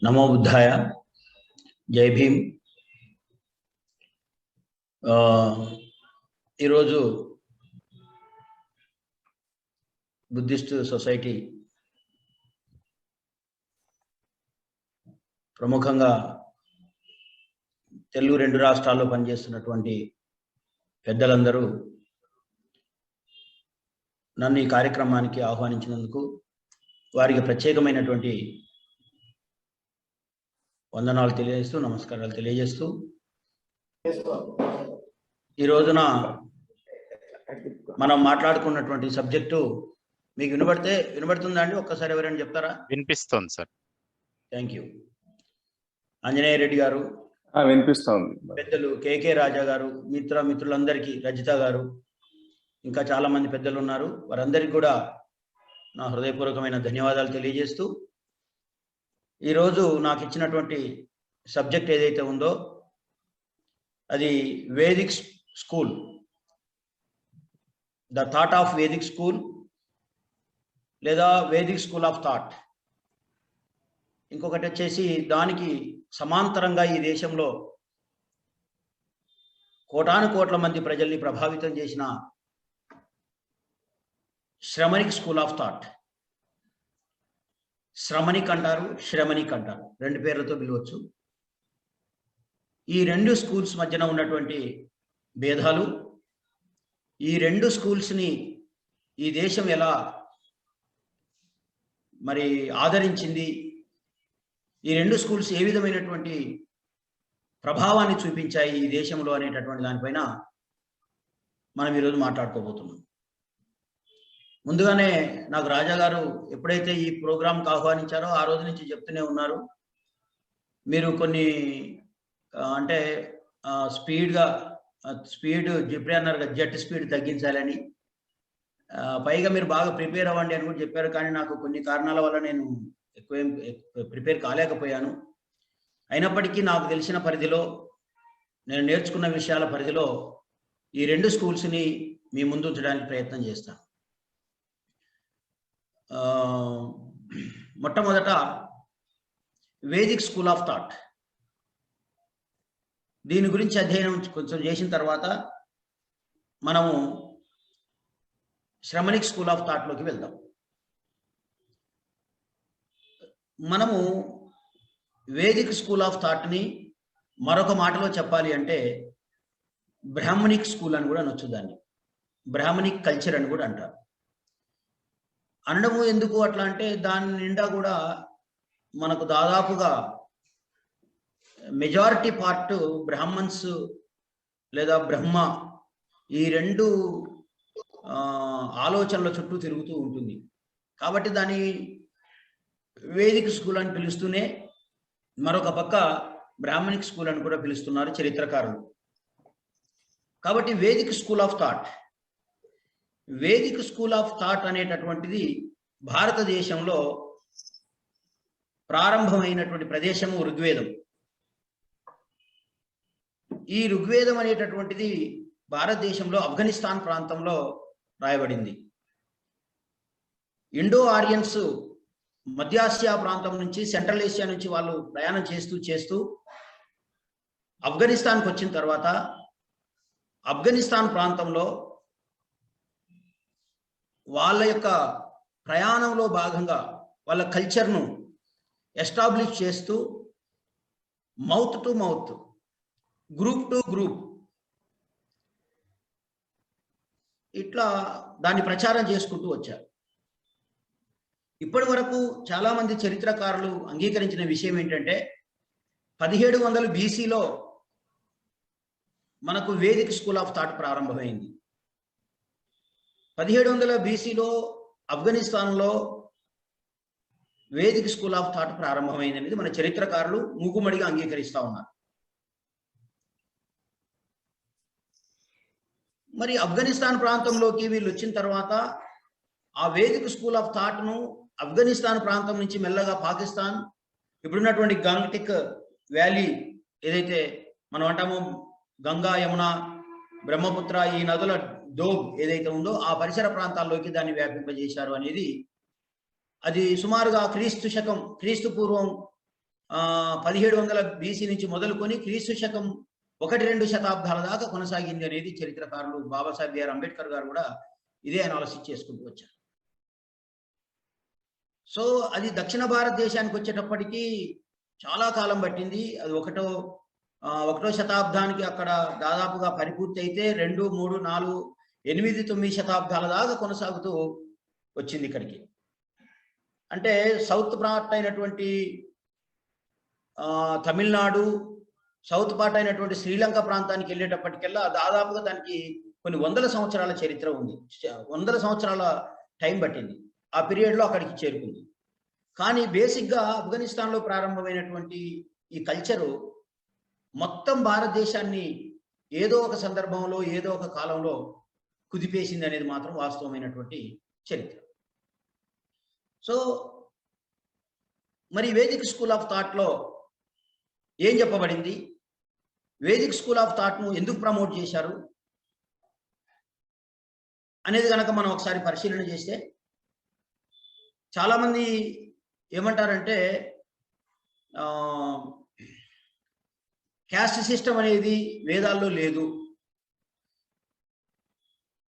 నమో బుద్ధాయ. జై భీమ్. ఈరోజు Buddhist society ప్రముఖంగా తెలుగు రెండు రాష్ట్రాల్లో పనిచేస్తున్నటువంటి పెద్దలందరూ నన్ను ఈ కార్యక్రమానికి ఆహ్వానించినందుకు వారికి ప్రత్యేకమైనటువంటి వందనాలు తెలియజేస్తూ, నమస్కారాలు తెలియజేస్తూ, ఈ రోజున మనం మాట్లాడుకున్నటువంటి సబ్జెక్టు మీకు వినబడుతుందా అండి? ఒక్కసారి ఎవరైనా చెప్తారా? వినిపిస్తుంది sir. Thank you. Anjaneya Reddy గారు వినిపిస్తుంది. పెద్దలు కేకే రాజా గారు, మిత్రులందరికీ, రజిత గారు, ఇంకా చాలా మంది పెద్దలు ఉన్నారు. వారందరికీ కూడా నా హృదయపూర్వకమైన ధన్యవాదాలు తెలియజేస్తూ, ఈరోజు నాకు ఇచ్చినటువంటి సబ్జెక్ట్ ఏదైతే ఉందో అది Vedic school, the thought of Vedic school లేదా వేదిక్ స్కూల్ ఆఫ్ థాట్. ఇంకొకటి వచ్చేసి దానికి సమాంతరంగా ఈ దేశంలో కోటాను కోట్ల మంది ప్రజల్ని ప్రభావితం చేసిన శ్రమణిక్ స్కూల్ ఆఫ్ థాట్. శ్రమణిక్ అంటారు, శ్రమణిక్ అంటారు, రెండు పేర్లతో పిలవచ్చు. ఈ రెండు స్కూల్స్ మధ్యన ఉన్నటువంటి భేదాలు, ఈ రెండు స్కూల్స్ని ఈ దేశం ఎలా మరి ఆదరించింది, ఈ రెండు స్కూల్స్ ఏ విధమైనటువంటి ప్రభావాన్ని చూపించాయి ఈ దేశంలో అనేటటువంటి దానిపైన మనం ఈరోజు మాట్లాడుకోబోతున్నాం. ముందుగానే నాకు రాజా గారు ఎప్పుడైతే ఈ ప్రోగ్రాంకి ఆహ్వానించారో ఆ రోజు నుంచి చెప్తూనే ఉన్నారు, మీరు కొన్ని అంటే స్పీడ్ జిప్రీ అన్నారు కదా, జెట్ స్పీడ్ తగ్గించాలని, పైగా మీరు బాగా ప్రిపేర్ అవ్వండి అని కూడా చెప్పారు. కానీ నాకు కొన్ని కారణాల వల్ల నేను ఎక్కువేం ప్రిపేర్ కాలేకపోయాను. అయినప్పటికీ నాకు తెలిసిన పరిధిలో, నేను నేర్చుకున్న విషయాల పరిధిలో ఈ రెండు స్కూల్స్ని మీ ముందు ఉంచడానికి ప్రయత్నం చేస్తాను. మొట్టమొదట వేదిక్ స్కూల్ ఆఫ్ థాట్, దీని గురించి అధ్యయనం కొంచెం చేసిన తర్వాత మనము శ్రమణిక్ స్కూల్ ఆఫ్ థాట్లోకి వెళ్దాం. మనము వేదిక్ స్కూల్ ఆఫ్ థాట్ని మరొక మాటలో చెప్పాలి అంటే బ్రాహ్మణిక్ స్కూల్ అని కూడా అనొచ్చు, దాన్ని బ్రాహ్మణిక్ కల్చర్ అని కూడా అంటారు. అనడము ఎందుకు అట్లా అంటే, దాని నిండా కూడా మనకు దాదాపుగా మెజారిటీ పార్ట్ బ్రాహ్మణ్స్ లేదా బ్రహ్మ, ఈ రెండు ఆలోచనల చుట్టూ తిరుగుతూ ఉంటుంది. కాబట్టి దాని వేదిక్ స్కూల్ అని పిలుస్తూనే మరొక పక్క బ్రాహ్మణిక్ స్కూల్ అని కూడా పిలుస్తున్నారు చరిత్రకారులు. కాబట్టి Vedic school of thought, Vedic school of thought అనేటటువంటిది భారతదేశంలో ప్రారంభమైనటువంటి ప్రదేశము ఋగ్వేదం. ఈ ఋగ్వేదం అనేటటువంటిది భారతదేశంలో ఆఫ్ఘనిస్తాన్ ప్రాంతంలో రాయబడింది. ఇండో ఆరియన్స్ మధ్యాసియా ప్రాంతం నుంచి, సెంట్రల్ ఏషియా నుంచి వాళ్ళు ప్రయాణం చేస్తూ ఆఫ్ఘనిస్తాన్కి వచ్చిన తర్వాత ఆఫ్ఘనిస్తాన్ ప్రాంతంలో వాళ్ళ యొక్క ప్రయాణంలో భాగంగా వాళ్ళ కల్చర్ను ఎస్టాబ్లిష్ చేస్తూ mouth to mouth, group two group ఇట్లా దాన్ని ప్రచారం చేసుకుంటూ వచ్చారు. ఇప్పటి వరకు చాలామంది చరిత్రకారులు అంగీకరించిన విషయం ఏంటంటే 1700 BCలో మనకు వేదిక్ స్కూల్ ఆఫ్ థాట్ ప్రారంభమైంది. 1700 BCలో ఆఫ్ఘనిస్తాన్లో వేదిక్ స్కూల్ ఆఫ్ థాట్ ప్రారంభమైంది అనేది మన చరిత్రకారులు మూకుమ్మడిగా అంగీకరిస్తూ ఉన్నారు. మరి ఆఫ్ఘనిస్తాన్ ప్రాంతంలోకి వీళ్ళు వచ్చిన తర్వాత ఆ వేదిక్ స్కూల్ ఆఫ్ థాట్ను ఆఫ్ఘనిస్తాన్ ప్రాంతం నుంచి మెల్లగా పాకిస్తాన్, ఇప్పుడున్నటువంటి గంగటిక్ వ్యాలీ ఏదైతే మనం అంటామో, గంగా, యమున, బ్రహ్మపుత్ర, ఈ నదుల డోబ్ ఏదైతే ఉందో ఆ పరిసర ప్రాంతాల్లోకి దాన్ని వ్యాపింపజేశారు అనేది, అది సుమారుగా క్రీస్తు పూర్వం 1700 BC నుంచి మొదలుకొని క్రీస్తు శకం 1-2 శతాబ్దాల దాకా కొనసాగింది అనేది చరిత్రకారులు బాబాసాహెబ్ బిఆర్ అంబేద్కర్ గారు కూడా ఇదే అనాలిసిస్ చేసుకుంటూ వచ్చారు. సో అది దక్షిణ భారతదేశానికి వచ్చేటప్పటికి చాలా కాలం పట్టింది. అది ఒకటో శతాబ్దానికి అక్కడ దాదాపుగా పరిపూర్తి అయితే 2, 3, 4, 8, 9 శతాబ్దాల దాకా కొనసాగుతూ వచ్చింది ఇక్కడికి. అంటే సౌత్ పార్ట్ అయినటువంటి తమిళనాడు, సౌత్ పార్ట్ అయినటువంటి శ్రీలంక ప్రాంతానికి వెళ్ళేటప్పటికెల్లా దాదాపుగా దానికి కొన్ని వందల సంవత్సరాల చరిత్ర ఉంది. వందల సంవత్సరాల టైం పట్టింది. ఆ పీరియడ్లో అక్కడికి చేరుకుంది. కానీ బేసిక్గా ఆఫ్ఘనిస్తాన్లో ప్రారంభమైనటువంటి ఈ కల్చరు మొత్తం భారతదేశాన్ని ఏదో ఒక సందర్భంలో ఏదో ఒక కాలంలో కుదిపేసింది అనేది మాత్రం వాస్తవమైనటువంటి చరిత్ర. సో మరి వేదిక్ స్కూల్ ఆఫ్ థాట్లో ఏం చెప్పబడింది, వేదిక్ స్కూల్ ఆఫ్ థాట్ను ఎందుకు ప్రమోట్ చేశారు అనేది కనుక మనం ఒకసారి పరిశీలన చేస్తే చాలామంది ఏమంటారంటే క్యాస్ట్ సిస్టమ్ అనేది వేదాల్లో లేదు,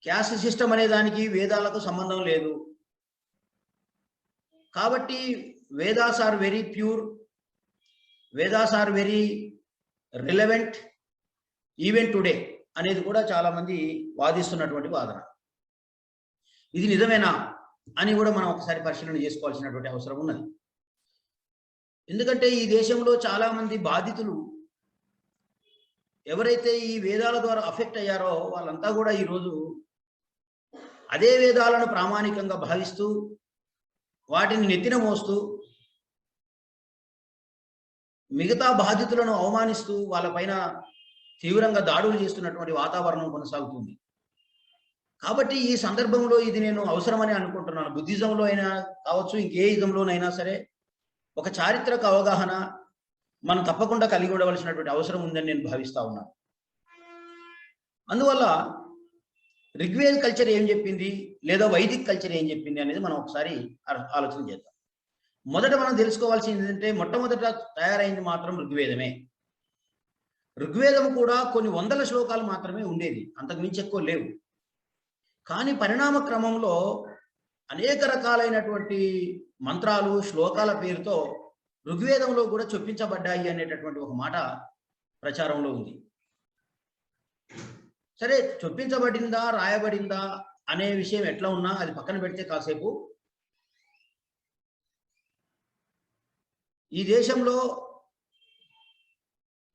క్యాస్ట్ సిస్టమ్ అనే దానికి వేదాలకు సంబంధం లేదు, కాబట్టి Vedas are very pure, Vedas are very relevant even today అనేది కూడా చాలామంది వాదిస్తున్నటువంటి వాదన. ఇది నిజమేనా అని కూడా మనం ఒకసారి పరిశీలన చేసుకోవాల్సినటువంటి అవసరం ఉన్నది. ఎందుకంటే ఈ దేశంలో చాలామంది బాధితులు ఎవరైతే ఈ వేదాల ద్వారా అఫెక్ట్ అయ్యారో వాళ్ళంతా కూడా ఈరోజు అదే వేదాలను ప్రామాణికంగా భావిస్తూ వాటిని నెత్తిన మోస్తూ మిగతా బాధితులను అవమానిస్తూ వాళ్ళపైన తీవ్రంగా దాడులు చేస్తున్నటువంటి వాతావరణం కొనసాగుతుంది. కాబట్టి ఈ సందర్భంలో ఇది నేను అవసరమని అనుకుంటున్నాను. బుద్ధిజంలో అయినా కావచ్చు, ఇంకే ఇజంలోనైనా సరే ఒక చారిత్రక అవగాహన మనం తప్పకుండా కలిగి ఉండవలసినటువంటి అవసరం ఉందని నేను భావిస్తా ఉన్నాను. అందువల్ల ఋగ్వేద కల్చర్ ఏం చెప్పింది లేదా వైదిక్ కల్చర్ ఏం చెప్పింది అనేది మనం ఒకసారి ఆలోచన చేద్దాం. మొదట మనం తెలుసుకోవాల్సింది ఏంటంటే మొట్టమొదట తయారైంది మాత్రం ఋగ్వేదమే. ఋగ్వేదం కూడా కొన్ని వందల శ్లోకాలు మాత్రమే ఉండేది, అంతకు మించి ఎక్కువ లేవు. కానీ పరిణామ క్రమంలో అనేక రకాలైనటువంటి మంత్రాలు శ్లోకాల పేరుతో ఋగ్వేదంలో కూడా చొప్పించబడ్డాయి అనేటటువంటి ఒక మాట ప్రచారంలో ఉంది. సరే, చొప్పించబడిందా రాయబడిందా అనే విషయం ఎట్లా ఉన్నా అది పక్కన పెడితే కాసేపు ఈ దేశంలో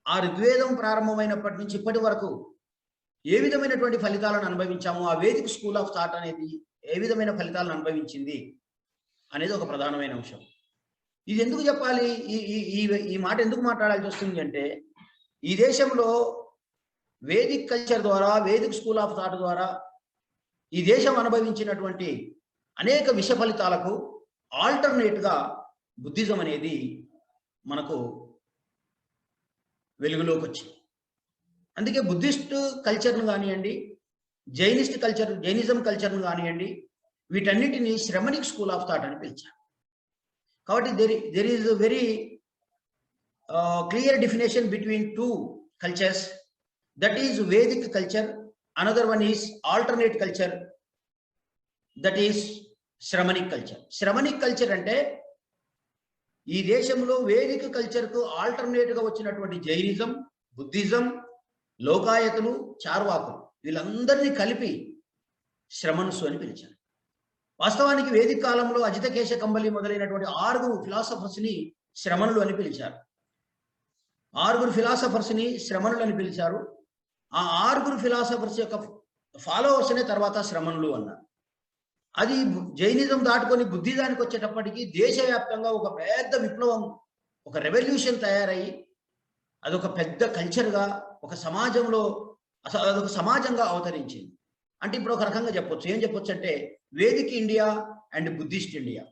ఆ ఋగ్వేదం ప్రారంభమైనప్పటి నుంచి ఇప్పటి వరకు ఏ విధమైనటువంటి ఫలితాలను అనుభవించాము, ఆ వేదిక్ స్కూల్ ఆఫ్ థాట్ అనేది ఏ విధమైన ఫలితాలను అనుభవించింది అనేది ఒక ప్రధానమైన అంశం. ఇది ఎందుకు చెప్పాలి, ఈ మాట ఎందుకు మాట్లాడాల్సి వస్తుంది అంటే ఈ దేశంలో వేదిక్ కల్చర్ ద్వారా, వేదిక్ స్కూల్ ఆఫ్ థాట్ ద్వారా ఈ దేశం అనుభవించినటువంటి అనేక విష ఫలితాలకు ఆల్టర్నేట్గా బుద్ధిజం అనేది మనకు వెలుగులోకి వచ్చింది. అందుకే బుద్ధిస్ట్ కల్చర్ను కానివ్వండి, జైనిజం కల్చర్ను కానివ్వండి, వీటన్నిటిని శ్రమణిక్ స్కూల్ ఆఫ్ థాట్ అని పిలిచారు. కాబట్టి there is very clear definition between two cultures, that is Vedic culture, another one is alternate culture, that is Shramanic culture. Shramanic culture అంటే ఈ దేశంలో వేదిక కల్చర్కు ఆల్టర్నేట్గా వచ్చినటువంటి జైనిజం, బుద్ధిజం, లోకాయతులు, చార్వాకులు వీళ్ళందరినీ కలిపి శ్రమణుసు అని పిలిచారు. వాస్తవానికి వేదిక కాలంలో అజితకేశ కంబలి మొదలైనటువంటి 6 ఫిలాసఫర్స్ని శ్రమణులు అని పిలిచారు. 6 ఫిలాసఫర్స్ని శ్రమణులు అని పిలిచారు. ఆ 6 ఫిలాసఫర్స్ యొక్క ఫాలోవర్స్నే తర్వాత శ్రమణులు అన్నారు. అది జైనిజం దాటుకొని బుద్ధిజానికి వచ్చేటప్పటికి దేశవ్యాప్తంగా ఒక పెద్ద విప్లవం, ఒక రెవల్యూషన్ తయారయ్యి అదొక పెద్ద కల్చర్గా ఒక సమాజంలో అదొక సమాజంగా అవతరించింది. అంటే ఇప్పుడు ఒక రకంగా చెప్పొచ్చు, ఏం చెప్పొచ్చు అంటే Vedic India and Buddhist India.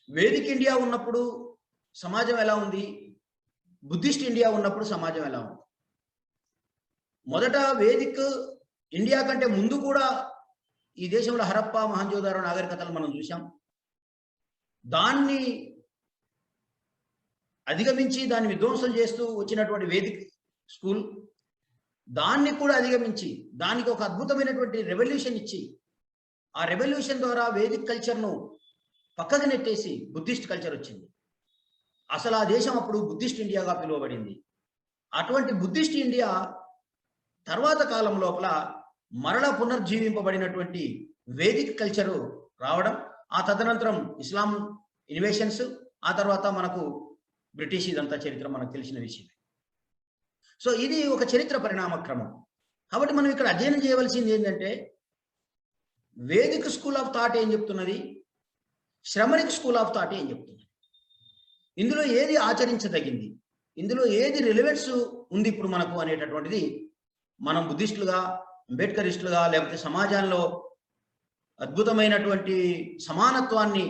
Vedic India ఉన్నప్పుడు సమాజం ఎలా ఉంది, బుద్ధిస్ట్ ఇండియా ఉన్నప్పుడు సమాజం ఎలా ఉంది. మొదట వేదిక్ ఇండియా కంటే ముందు కూడా ఈ దేశంలో హరప్పా, మహంజోదారో నాగరికతలు మనం చూసాం. దాన్ని అధిగమించి దాన్ని విధ్వంసం చేస్తూ వచ్చినటువంటి వేదిక స్కూల్, దాన్ని కూడా అధిగమించి దానికి ఒక అద్భుతమైనటువంటి రెవల్యూషన్ ఇచ్చి, ఆ రెవల్యూషన్ ద్వారా వేదిక్ కల్చర్ను పక్కకు నెట్టేసి బుద్ధిస్ట్ కల్చర్ వచ్చింది. అసలు ఆ దేశం అప్పుడు బుద్ధిస్ట్ ఇండియాగా పిలువబడింది. అటువంటి బుద్ధిస్ట్ ఇండియా తర్వాత కాలం లోపల మరల పునర్జీవింపబడినటువంటి వేదిక్ కల్చరు రావడం, ఆ తదనంతరం ఇస్లాం ఇన్వేషన్స్, ఆ తర్వాత మనకు బ్రిటిష్, ఇదంతా చరిత్ర మనకు తెలిసిన విషయమే. సో ఇది ఒక చరిత్ర పరిణామ క్రమం. కాబట్టి మనం ఇక్కడ అధ్యయనం చేయవలసింది ఏంటంటే, వేదిక్ స్కూల్ ఆఫ్ థాట్ ఏం చెప్తున్నది, శ్రమణిక్ స్కూల్ ఆఫ్ థాట్ ఏం చెప్తున్నది, ఇందులో ఏది ఆచరించదగింది, ఇందులో ఏది రిలవెన్స్ ఉంది ఇప్పుడు మనకు అనేటటువంటిది మనం బుద్ధిస్టులుగా, అంబేద్కరిస్టులుగా, లేకపోతే సమాజంలో అద్భుతమైనటువంటి సమానత్వాన్ని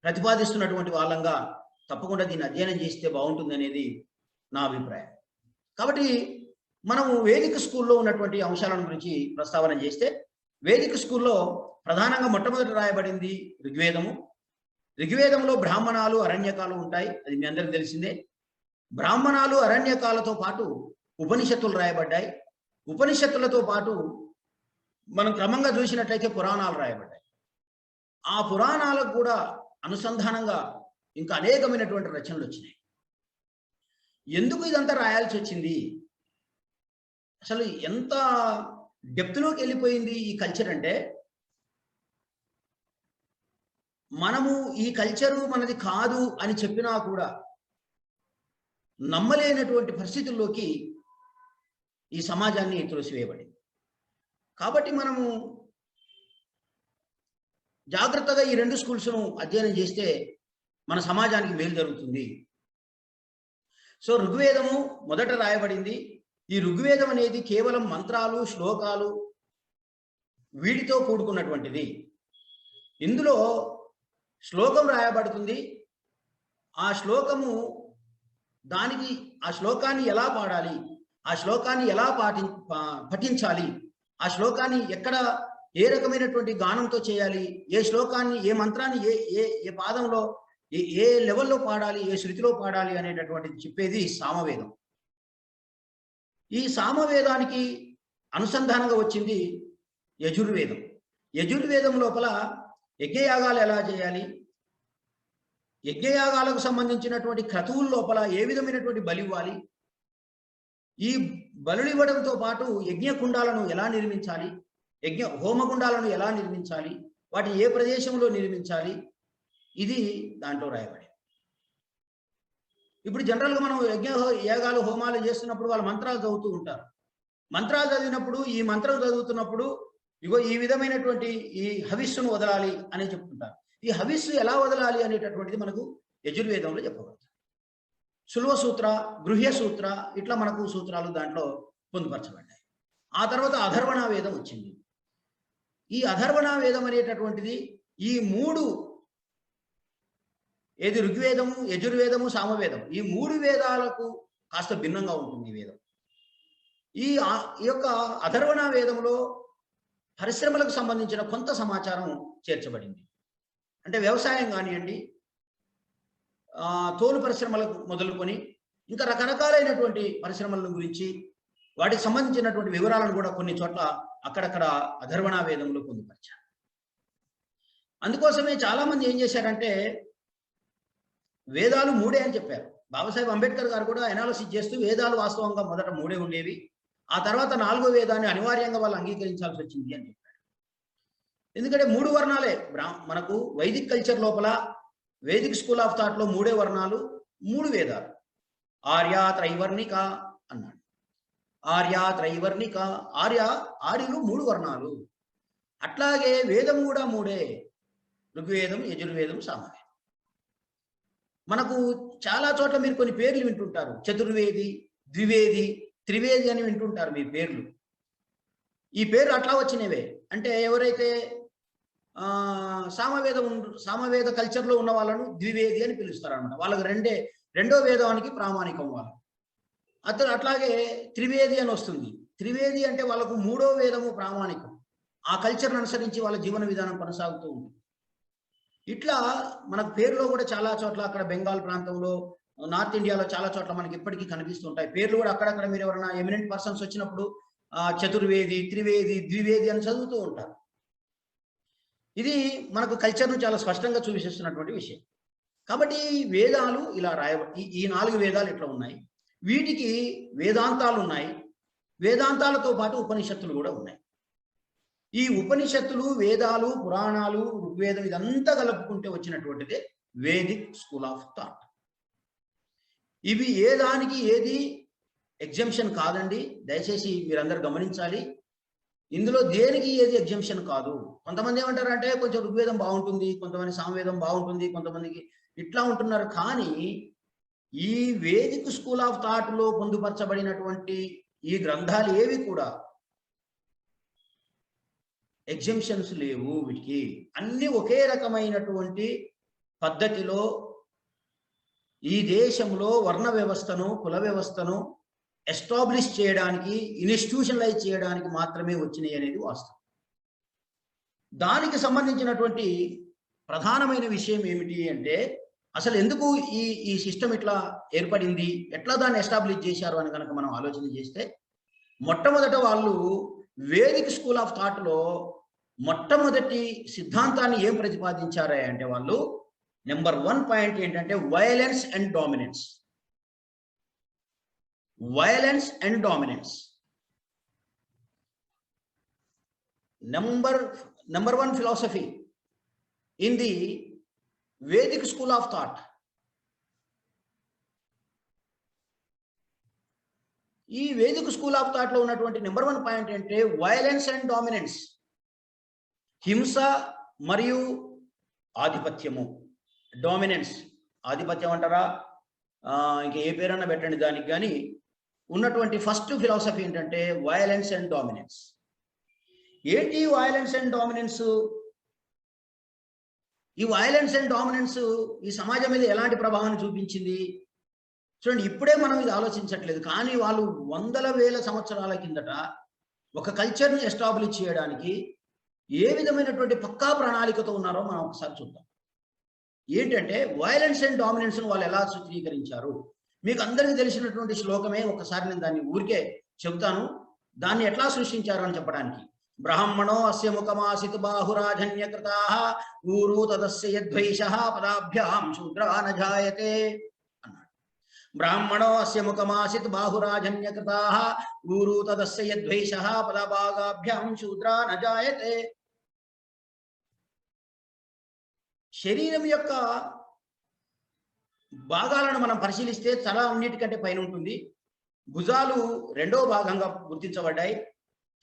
ప్రతిపాదిస్తున్నటువంటి వాళ్ళంగా తప్పకుండా దీన్ని అధ్యయనం చేస్తే బాగుంటుంది అనేది నా అభిప్రాయం. కాబట్టి మనము వేదిక స్కూల్లో ఉన్నటువంటి అంశాలను గురించి ప్రస్తావన చేస్తే, వేదిక స్కూల్లో ప్రధానంగా మొట్టమొదటి రాయబడింది ఋగ్వేదము. ఋగ్వేదంలో బ్రాహ్మణాలు, అరణ్యకాలు ఉంటాయి, అది మీ అందరికీ తెలిసిందే. బ్రాహ్మణాలు, అరణ్యకాలతో పాటు ఉపనిషత్తులు రాయబడ్డాయి. ఉపనిషత్తులతో పాటు మనం క్రమంగా చూసినట్లయితే పురాణాలు రాయబడ్డాయి. ఆ పురాణాలకు కూడా అనుసంధానంగా ఇంకా అనేకమైనటువంటి రచనలు వచ్చినాయి. ఎందుకు ఇదంతా రాయాల్సి వచ్చింది, అసలు ఎంత డెప్త్లోకి వెళ్ళిపోయింది ఈ కల్చర్ అంటే, మనము ఈ కల్చరు మనది కాదు అని చెప్పినా కూడా నమ్మలేనటువంటి పరిస్థితుల్లోకి ఈ సమాజాన్ని తులసివేయబడింది. కాబట్టి మనము జాగ్రత్తగా ఈ రెండు స్కూల్స్ను అధ్యయనం చేస్తే మన సమాజానికి మేలు జరుగుతుంది. సో ఋగ్వేదము మొదట రాయబడింది. ఈ ఋగ్వేదం అనేది కేవలం మంత్రాలు, శ్లోకాలు వీటితో కూడుకున్నటువంటిది. ఇందులో శ్లోకం రాయబడుతుంది. ఆ శ్లోకము దానికి, ఆ శ్లోకాన్ని ఎలా పాడాలి, ఆ శ్లోకాన్ని ఎలా పఠించాలి, ఆ శ్లోకాన్ని ఎక్కడ ఏ రకమైనటువంటి గానంతో చేయాలి, ఏ శ్లోకాన్ని, ఏ మంత్రాన్ని ఏ పాదంలో ఏ లెవెల్లో పాడాలి, ఏ శృతిలో పాడాలి అనేటటువంటిది చెప్పేది సామవేదం. ఈ సామవేదానికి అనుసంధానంగా వచ్చింది యజుర్వేదం. యజుర్వేదం లోపల యజ్ఞయాగాలు ఎలా చేయాలి, యజ్ఞయాగాలకు సంబంధించినటువంటి క్రతువుల లోపల ఏ విధమైనటువంటి బలి ఇవ్వాలి, ఈ బలులు ఇవ్వడంతో పాటు యజ్ఞకుండాలను ఎలా నిర్మించాలి, హోమగుండాలను ఎలా నిర్మించాలి, వాటిని ఏ ప్రదేశంలో నిర్మించాలి, ఇది దాంట్లో రాయబడి. ఇప్పుడు జనరల్గా మనం యాగాలు, హోమాలు చేస్తున్నప్పుడు వాళ్ళు మంత్రాలు చదువుతూ ఉంటారు. మంత్రాలు చదివినప్పుడు, ఈ మంత్రం చదువుతున్నప్పుడు ఇగో ఈ విధమైనటువంటి ఈ హవిస్సును వదలాలి అని చెప్తుంటారు. ఈ హవిస్సు ఎలా వదలాలి అనేటటువంటిది మనకు యజుర్వేదంలో చెప్పబడుతుంది. సుల్వ సూత్ర, గృహ్య సూత్ర, ఇట్లా మనకు సూత్రాలు దాంట్లో పొందుపరచబడ్డాయి. ఆ తర్వాత అధర్వణ వేదం వచ్చింది. ఈ అధర్వణ వేదం అనేటటువంటిది ఈ మూడు, ఏది ఋగ్వేదము, యజుర్వేదము, సామవేదం, ఈ మూడు వేదాలకు కాస్త భిన్నంగా ఉంటుంది ఈ వేదం. ఈ యొక్క అధర్వణ వేదంలో పరిశ్రమలకు సంబంధించిన కొంత సమాచారం చేర్చబడింది. అంటే వ్యవసాయం కానివ్వండి, తోలు పరిశ్రమలకు మొదలుకొని ఇంకా రకరకాలైనటువంటి పరిశ్రమల గురించి, వాటికి సంబంధించినటువంటి వివరాలను కూడా కొన్ని చోట్ల అక్కడక్కడ అధర్వణ వేదంలో పొందుపరిచారు. అందుకోసమే చాలా మంది ఏం చేశారంటే వేదాలు మూడే అని చెప్పారు. బాబాసాహెబ్ అంబేద్కర్ గారు కూడా అనాలిసిస్ చేస్తూ వేదాలు వాస్తవంగా మొదట మూడే ఉండేవి, ఆ తర్వాత 4వ వేదాన్ని అనివార్యంగా వాళ్ళు అంగీకరించాల్సి వచ్చింది అని చెప్పారు. ఎందుకంటే 3 వర్ణాలే మనకు వైదిక్ కల్చర్ లోపల, వేదిక్ స్కూల్ ఆఫ్ థాట్లో 3 వర్ణాలు, 3 వేదాలు. ఆర్య త్రైవర్ణిక అన్నాడు. ఆర్య త్రైవర్ణిక, ఆర్యులు 3 వర్ణాలు. అట్లాగే వేదం కూడా 3, ఋగ్వేదం, యజుర్వేదం, సామవేదం. మనకు చాలా చోట్ల మీరు కొన్ని పేర్లు వింటుంటారు, చతుర్వేది, ద్వివేది, త్రివేది అని వింటుంటారు మీ పేర్లు. ఈ పేర్లు అట్లా వచ్చినవే. అంటే ఎవరైతే సామవేద కల్చర్లో ఉన్న వాళ్ళను ద్వివేది అని పిలుస్తారు అనమాట. వాళ్ళకి రెండో వేదానికి ప్రామాణికం వాళ్ళు. అట్లాగే త్రివేది అని వస్తుంది. త్రివేది అంటే వాళ్ళకు 3వ వేదము ప్రామాణికం. ఆ కల్చర్ను అనుసరించి వాళ్ళ జీవన విధానం కొనసాగుతూ ఉంటుంది. ఇట్లా మనకు పేరులో కూడా చాలా చోట్ల, అక్కడ బెంగాల్ ప్రాంతంలో, నార్త్ ఇండియాలో చాలా చోట్ల మనకి ఇప్పటికీ కనిపిస్తుంటాయి. పేర్లు కూడా అక్కడక్కడ మీరు ఎవరైనా ఎమినెంట్ పర్సన్స్ వచ్చినప్పుడు చతుర్వేది, త్రివేది, ద్వివేది అని చదువుతూ ఉంటారు. ఇది మనకు కల్చర్‌ను చాలా స్పష్టంగా చూపిస్తున్నటువంటి విషయం. కాబట్టి వేదాలు ఇలా ఈ 4 వేదాలు ఇట్లా ఉన్నాయి. వీటికి వేదాంతాలు ఉన్నాయి. వేదాంతాలతో పాటు ఉపనిషత్తులు కూడా ఉన్నాయి. ఈ ఉపనిషత్తులు, వేదాలు, పురాణాలు, ఋగ్వేదం ఇదంతా కలుపుకుంటే వచ్చినటువంటిదే వేదిక్ స్కూల్ ఆఫ్ థాట్. ఇవి ఏ దానికి ఏది ఎగ్జంప్షన్ కాదండి. దయచేసి మీరందరూ గమనించాలి. ఇందులో దేనికి ఏది ఎగ్జంప్షన్ కాదు. కొంతమంది ఏమంటారంటే కొంచెం ఋగ్వేదం బాగుంటుంది, కొంతమంది సామవేదం బాగుంటుంది, కొంతమందికి ఇట్లా ఉంటున్నారు. కానీ ఈ వేదిక్ స్కూల్ ఆఫ్ థాట్ లో పొందుపరచబడినటువంటి ఈ గ్రంథాలు ఏవి కూడా ఎగ్జంప్షన్స్ లేవు. వీటికి అన్ని ఒకే రకమైనటువంటి పద్ధతిలో ఈ దేశంలో వర్ణ వ్యవస్థను, కుల వ్యవస్థను ఎస్టాబ్లిష్ చేయడానికి, ఇన్స్టిట్యూషనలైజ్ చేయడానికి మాత్రమే వచ్చినాయి అనేది వాస్తవం. దానికి సంబంధించినటువంటి ప్రధానమైన విషయం ఏమిటి అంటే, అసలు ఎందుకు ఈ సిస్టమ్ ఇట్లా ఏర్పడింది, ఎట్లా దాన్ని ఎస్టాబ్లిష్ చేశారు అని కనుక మనం ఆలోచన చేస్తే, మొట్టమొదట వాళ్ళు వేదిక్ స్కూల్ ఆఫ్ థాట్ లో మొట్టమొదటి సిద్ధాంతాన్ని ఏం ప్రతిపాదించారా అంటే, వాళ్ళు నెంబర్ 1 పాయింట్ ఏంటంటే violence and dominance. Violence and dominance. Number 1 philosophy in the Vedic school of thought. ఈ వేదిక్ స్కూల్ ఆఫ్ థాట్ లో ఉన్నటువంటి నెంబర్ 1 పాయింట్ అంటే వయలెన్స్ అండ్ డామినెన్స్. హింస మరియు ఆధిపత్యము. డామినెన్స్, ఆధిపత్యం అంటారా, ఇంకా ఏ పేరన్నా పెట్టండి దానికి. కానీ ఉన్నటువంటి ఫస్ట్ ఫిలాసఫీ ఏంటంటే వయలెన్స్ అండ్ డామినెన్స్. ఏంటి వయలెన్స్ అండ్ డామినెన్స్? ఈ వయలెన్స్ అండ్ డామినెన్స్ ఈ సమాజం మీద ఎలాంటి ప్రభావాన్ని చూపించింది చూడండి. ఇప్పుడే మనం ఇది ఆలోచించట్లేదు, కానీ వాళ్ళు వందల వేల సంవత్సరాల కిందట ఒక కల్చర్ని ఎస్టాబ్లిష్ చేయడానికి ఏ విధమైనటువంటి పక్కా ప్రణాళికతో ఉన్నారో మనం ఒకసారి చూద్దాం. ఏంటంటే వయలెన్స్ అండ్ డామినెన్స్ వాళ్ళు ఎలా సూత్రీకరించారు. మీకు అందరికీ తెలిసినటువంటి శ్లోకమే, ఒకసారి నేను దాన్ని ఊరికే చెబుతాను, దాన్ని ఎట్లా సృష్టించారు అని చెప్పడానికి. బ్రాహ్మణో అస్య ముఖమాసిత్ బాహురాజన్యకృతాః ఊరు తదస్య యద్వైషః పదాభ్యాం శూద్రా న జాయతే అన్నాడు. బ్రాహ్మణో అస్య ముఖమాసిత్ బాహురాజన్యకృతాః ఊరు తదస్య యద్వైషః పదభాగాభ్యాం శూద్రా న జాయతే. శరీరం యొక్క భాగాలను మనం పరిశీలిస్తే తల అన్నిటికంటే పైన ఉంటుంది, భుజాలు 2వ భాగంగా గుర్తించబడ్డాయి,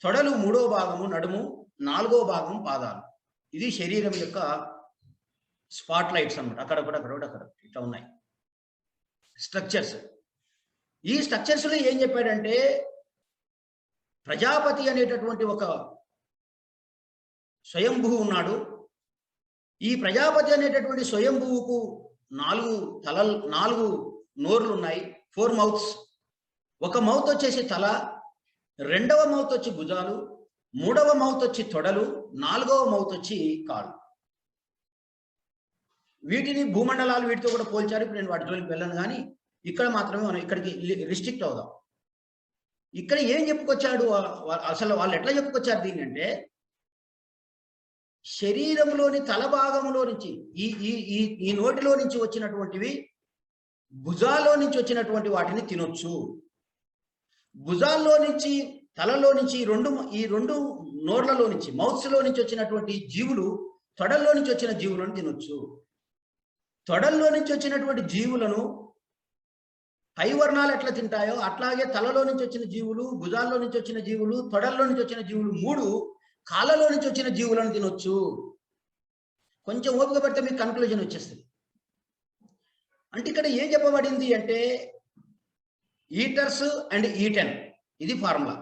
తొడలు 3వ భాగము, నడుము 4వ భాగం, పాదాలు. ఇది శరీరం యొక్క స్పాట్ లైట్స్ అన్నమాట. అక్కడ ఇట్లా ఉన్నాయి స్ట్రక్చర్స్. ఈ స్ట్రక్చర్స్ లో ఏం చెప్పాడంటే, ప్రజాపతి అనేటటువంటి ఒక స్వయంభువు ఉన్నాడు. ఈ ప్రజాపతి అనేటటువంటి స్వయంభువుకు 4 నోర్లు ఉన్నాయి, 4 మౌత్స్. ఒక మౌత్ వచ్చేసి తల, 2వ మౌత్ వచ్చి భుజాలు, 3వ మౌత్ వచ్చి తొడలు, 4వ మౌత్ వచ్చి కాళ్ళు. వీటిని భూమండలాలు వీటితో కూడా పోల్చారు. ఇప్పుడు నేను వాటి జోలికి వెళ్ళను, కానీ ఇక్కడ మాత్రమే మనం ఇక్కడికి రిస్ట్రిక్ట్ అవుదాం. ఇక్కడ ఏం చెప్పుకొచ్చాడు అసలు, వాళ్ళు ఎట్లా చెప్పుకొచ్చారు దీన్ని అంటే, శరీరంలోని తల భాగంలో నుంచి ఈ నోటిలో నుంచి వచ్చినటువంటివి భుజాల్లో నుంచి వచ్చినటువంటి వాటిని తినొచ్చు. భుజాల్లో నుంచి, తలలో నుంచి ఈ రెండు నోర్లలో నుంచి, మౌత్స్ లో నుంచి వచ్చినటువంటి జీవులు తొడల్లో నుంచి వచ్చిన జీవులను తినొచ్చు. తొడల్లో నుంచి వచ్చినటువంటి జీవులను పై వర్ణాలు ఎట్లా తింటాయో అట్లాగే తలలో నుంచి వచ్చిన జీవులు, భుజాల్లో నుంచి వచ్చిన జీవులు, తొడల్లో నుంచి వచ్చిన జీవులు 3 కాళ్ళలో నుంచి వచ్చిన జీవులను తినొచ్చు. కొంచెం ఓపిక పడితే మీకు కన్క్లూజన్ వచ్చేస్తుంది. అంటే ఇక్కడ ఏం చెప్పబడింది అంటే, ఈటర్స్ అండ్ ఈటెన్, ఇది ఫార్ములా.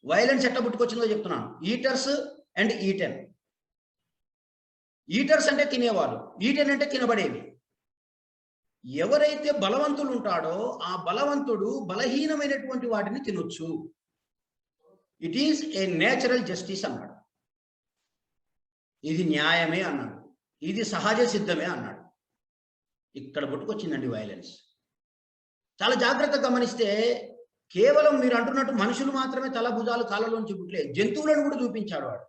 వయలెన్స్ ఎట్లా పుట్టుకొచ్చిందో చెప్తున్నాను. Eaters and eaten. ఈటర్స్ అంటే తినేవాళ్ళు, ఈటెన్ అంటే తినబడేవి. ఎవరైతే బలవంతులు ఉంటాడో ఆ బలవంతుడు బలహీనమైనటువంటి వాటిని తినొచ్చు. It is a natural justice అన్నాడు. ఇది న్యాయమే అన్నాడు, ఇది సహజ సిద్ధమే అన్నాడు. ఇక్కడ పుట్టుకొచ్చిందండి వైలెన్స్. చాలా జాగ్రత్తగా గమనిస్తే కేవలం మీరు అంటున్నట్టు మనుషులు మాత్రమే తల భుజాలు కాళ్ళలోంచి పుట్టలేదు, జంతువులను కూడా చూపించాడు వాడు.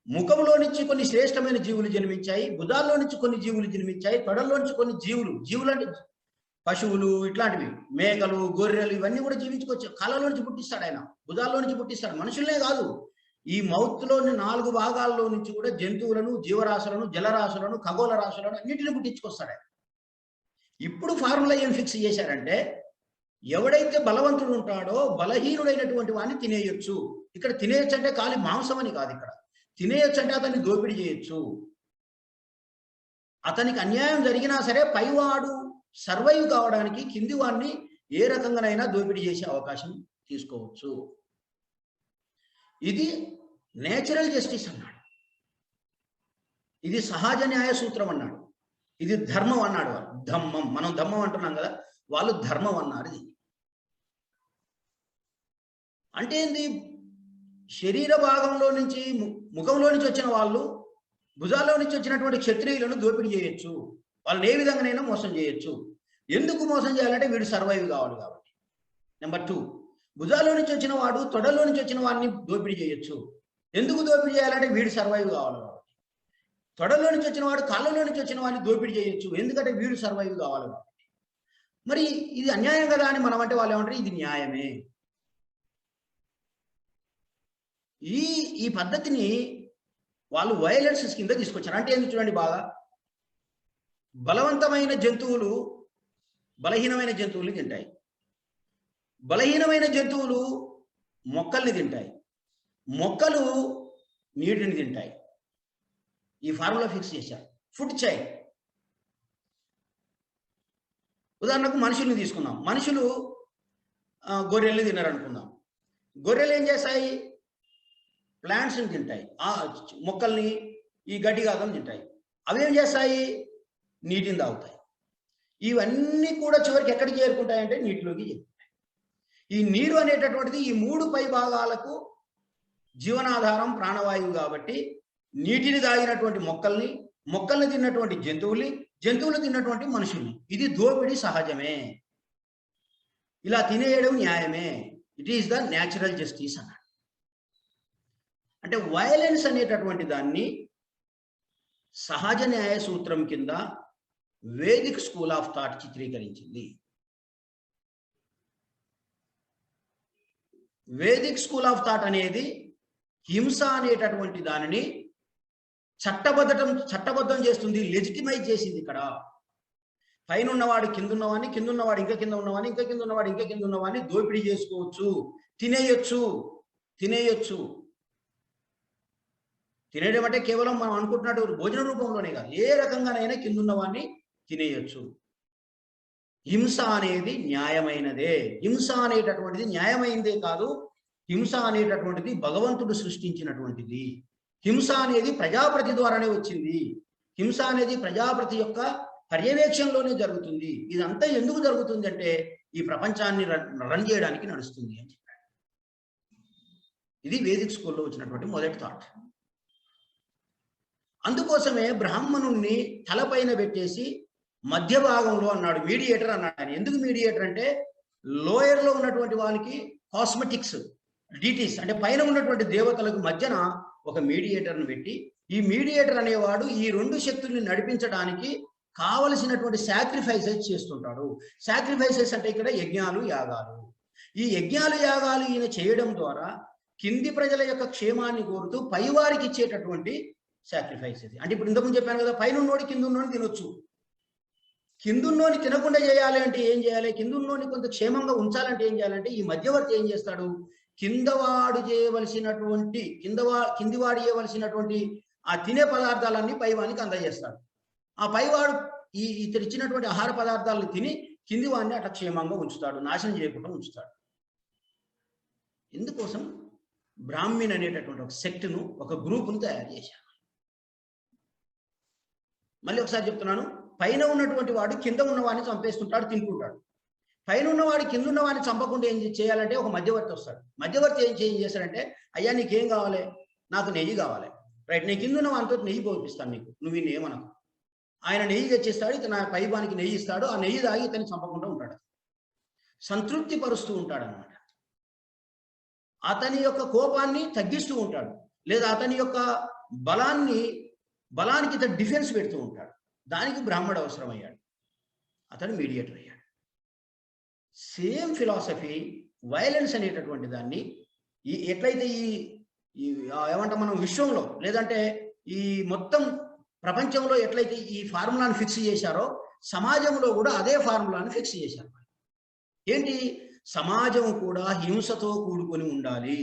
ముఖంలో నుంచి కొన్ని శ్రేష్టమైన జీవులు జన్మించాయి, భుజాల్లో నుంచి కొన్ని జీవులు జన్మించాయి, తొడల్లో నుంచి కొన్ని జీవులు అంటే పశువులు ఇట్లాంటివి, మేకలు, గొర్రెలు ఇవన్నీ కూడా జీవించుకోవచ్చు. కాళ్ళలో నుంచి పుట్టిస్తాడు ఆయన, భుజాల్లో నుంచి పుట్టిస్తాడు. మనుషులనే కాదు, ఈ మౌత్లోని 4 భాగాల్లో నుంచి కూడా జంతువులను, జీవరాశులను, జలరాశులను, ఖగోళ రాశులను అన్నింటిని పుట్టించుకొస్తాడు ఆయన. ఇప్పుడు ఫార్ములా ఏం ఫిక్స్ చేశారంటే, ఎవడైతే బలవంతుడు ఉంటాడో బలహీనుడైనటువంటి వాడిని తినేయొచ్చు. ఇక్కడ తినేయచ్చు అంటే ఖాళీ మాంసం అని కాదు, ఇక్కడ తినేయచ్చు అంటే అతన్ని దోపిడీ చేయొచ్చు. అతనికి అన్యాయం జరిగినా సరే పైవాడు సర్వైవ్ కావడానికి కింది వాడిని ఏ రకంగానైనా దోపిడీ చేసే అవకాశం తీసుకోవచ్చు. ఇది నేచురల్ జస్టిస్ అన్నాడు, ఇది సహజ న్యాయ సూత్రం అన్నాడు, ఇది ధర్మం అన్నాడు. వాళ్ళు ధమ్మం, మనం ధమ్మం అంటున్నాం కదా, వాళ్ళు ధర్మం అన్నారు. ఇది అంటే ఏంది? శరీర భాగంలో నుంచి, ముఖంలో నుంచి వచ్చిన వాళ్ళు భుజాల్లో నుంచి వచ్చినటువంటి క్షత్రియులను దోపిడీ చేయొచ్చు, వాళ్ళని ఏ విధంగానైనా మోసం చేయొచ్చు. ఎందుకు మోసం చేయాలంటే వీడు సర్వైవ్ కావాలి కాబట్టి. నెంబర్ 2, భుజాల్లో నుంచి వచ్చిన వాడు తొడల్లో నుంచి వచ్చిన వాడిని దోపిడీ చేయొచ్చు. ఎందుకు దోపిడీ చేయాలంటే వీడు సర్వైవ్ కావాలి కాబట్టి. తొడల్లో నుంచి వచ్చిన వాడు కాళ్ళలో నుంచి వచ్చిన వాడిని దోపిడీ చేయొచ్చు, ఎందుకంటే వీడు సర్వైవ్ కావాలి కాబట్టి. మరి ఇది అన్యాయం కదా అని మనం అంటే వాళ్ళు ఏమంటారు ఇది న్యాయమే. ఈ పద్ధతిని వాళ్ళు వైలెన్స్ కింద తీసుకొచ్చారు. అంటే ఏంది చూడండి బాగా, బలవంతమైన జంతువులు బలహీనమైన జంతువులు తింటాయి, బలహీనమైన జంతువులు మొక్కల్ని తింటాయి, మొక్కలు నీటిని తింటాయి. ఈ ఫార్ములా ఫిక్స్ చేశారు. Food chain. ఉదాహరణకు మనుషుల్ని తీసుకుందాం, మనుషులు గొర్రెల్ని తిన్నారు అనుకుందాం. గొర్రెలు ఏం చేస్తాయి? ప్లాంట్స్ని తింటాయి, మొక్కల్ని, ఈ గడ్డి గాదం తింటాయి. అవి ఏం చేస్తాయి? నీటిని తాగుతాయి. ఇవన్నీ కూడా చివరికి ఎక్కడికి చేరుకుంటాయంటే నీటిలోకి చేరుకుంటాయి. ఈ నీరు అనేటటువంటిది ఈ 3 పై భాగాలకు జీవనాధారం, ప్రాణవాయువు కాబట్టి నీటిని తాగినటువంటి మొక్కల్ని తిన్నటువంటి జంతువులు తిన్నటువంటి మనుషుల్ని, ఇది దోపిడీ సహజమే, ఇలా తినేయడం న్యాయమే. It is the natural justice అన్నాడు. అంటే వైలెన్స్ అనేటటువంటి దాన్ని సహజ న్యాయ సూత్రం కింద వేదిక్ స్కూల్ ఆఫ్ థాట్ చిత్రీకరించింది. వేదిక్ స్కూల్ ఆఫ్ థాట్ అనేది హింస అనేటటువంటి దానిని చట్టబద్ధం చేస్తుంది, లెజిటిమైజ్ చేసింది. ఇక్కడ పైన ఉన్నవాడు కింద ఉన్నవాడిని, కింద ఉన్నవాడు ఇంకా కింద ఉన్నవాడిని, ఇంకా కింద ఉన్నవాడు ఇంకా కింద ఉన్నవాడిని దోపిడీ చేసుకోవచ్చు, తినేయొచ్చు. తినేయడం అంటే కేవలం మనం అనుకుంటున్నట్టు భోజన రూపంలోనే కాదు, ఏ రకంగానైనా కింద ఉన్నవాడిని తినేయొచ్చు. హింస అనేది న్యాయమైనదే. హింస అనేటటువంటిది న్యాయమైనదే కాదు, హింస అనేటటువంటిది భగవంతుడు సృష్టించినటువంటిది. హింస అనేది ప్రజాపతి ద్వారానే వచ్చింది. హింస అనేది ప్రజాపతి యొక్క పర్యవేక్షణలోనే జరుగుతుంది. ఇదంతా ఎందుకు జరుగుతుంది అంటే ఈ ప్రపంచాన్ని రన్ చేయడానికి నడుస్తుంది అని చెప్పాడు. ఇది వేదిక్ స్కూల్లో వచ్చినటువంటి మొదటి థాట్. అందుకోసమే బ్రాహ్మణుణ్ణి తలపైన పెట్టేసి మధ్య భాగంలో అన్నాడు, మీడియేటర్ అన్నాడు. ఎందుకు మీడియేటర్ అంటే లోయర్ లో ఉన్నటువంటి వాళ్ళకి కాస్మెటిక్స్ డీటీస్ అంటే పైన ఉన్నటువంటి దేవతలకు మధ్యన ఒక మీడియేటర్ను పెట్టి, ఈ మీడియేటర్ అనేవాడు ఈ 2 శక్తుల్ని నడిపించడానికి కావలసినటువంటి సాక్రిఫైసెస్ చేస్తుంటాడు. సాక్రిఫైసెస్ అంటే ఇక్కడ యజ్ఞాలు, యాగాలు. ఈ యజ్ఞాలు, యాగాలు ఈయన చేయడం ద్వారా కింది ప్రజల యొక్క క్షేమాన్ని కోరుతూ పైవారికి ఇచ్చేటటువంటి సాక్రిఫైసెస్. అంటే ఇప్పుడు ఇంతకుముందు చెప్పాను కదా, పైన ఉన్నోడి కింద ఉన్నోని తినొచ్చు. కిందున్నోని తినకుండా చేయాలి అంటే ఏం చేయాలి? కిందున్నోని కొంత క్షేమంగా ఉంచాలంటే ఏం చేయాలంటే ఈ మధ్యవర్తి ఏం చేస్తాడు? కిందివాడు చేయవలసినటువంటి ఆ తినే పదార్థాలన్నీ పైవానికి అందజేస్తాడు. ఆ పైవాడు ఇతడు ఇచ్చినటువంటి ఆహార పదార్థాలను తిని కిందివాడిని అట్లా క్షేమంగా ఉంచుతాడు, నాశనం చేయకుండా ఉంచుతాడు. ఇందుకోసం బ్రాహ్మణ్ అనేటటువంటి ఒక సెక్ట్ను, ఒక గ్రూపును తయారు చేశారు. మళ్ళీ ఒకసారి చెప్తున్నాను, పైన ఉన్నటువంటి వాడు కింద ఉన్నవాడిని చంపేస్తుంటాడు, తింటుంటాడు. పైన ఉన్నవాడు కింద ఉన్నవాడిని చంపకుండా ఏం చేయాలంటే ఒక మధ్యవర్తి వస్తాడు. మధ్యవర్తి ఏం చేస్తాడంటే, అయ్యా నీకేం కావాలి? నాకు నెయ్యి కావాలి. రైట్, నీ కింద ఉన్న వానితో నెయ్యి పోపిస్తాను నీకు, నువ్వు ఈ ఏమనకు. ఆయన నెయ్యి తెచ్చిస్తాడు, ఇతను పైవానికి నెయ్యి ఇస్తాడు. ఆ నెయ్యి తాగి ఇతన్ని చంపకుండా ఉంటాడు. సంతృప్తి పరుస్తూ ఉంటాడనమాట. అతని యొక్క కోపాన్ని తగ్గిస్తూ ఉంటాడు, లేదా అతని యొక్క బలానికి ఇతను డిఫెన్స్ పెడుతూ ఉంటాడు. దానికి బ్రాహ్మడు అవసరమయ్యాడు, అతను మీడియేటర్ అయ్యాడు. సేమ్ ఫిలాసఫీ వైలెన్స్ అనేటటువంటి దాన్ని ఎట్లయితే ఏమంటాం మనం విశ్వంలో, లేదంటే ఈ మొత్తం ప్రపంచంలో ఎట్లయితే ఈ ఫార్ములాను ఫిక్స్ చేశారో, సమాజంలో కూడా అదే ఫార్ములాను ఫిక్స్ చేశారు. ఏంటి? సమాజం కూడా హింసతో కూడుకొని ఉండాలి.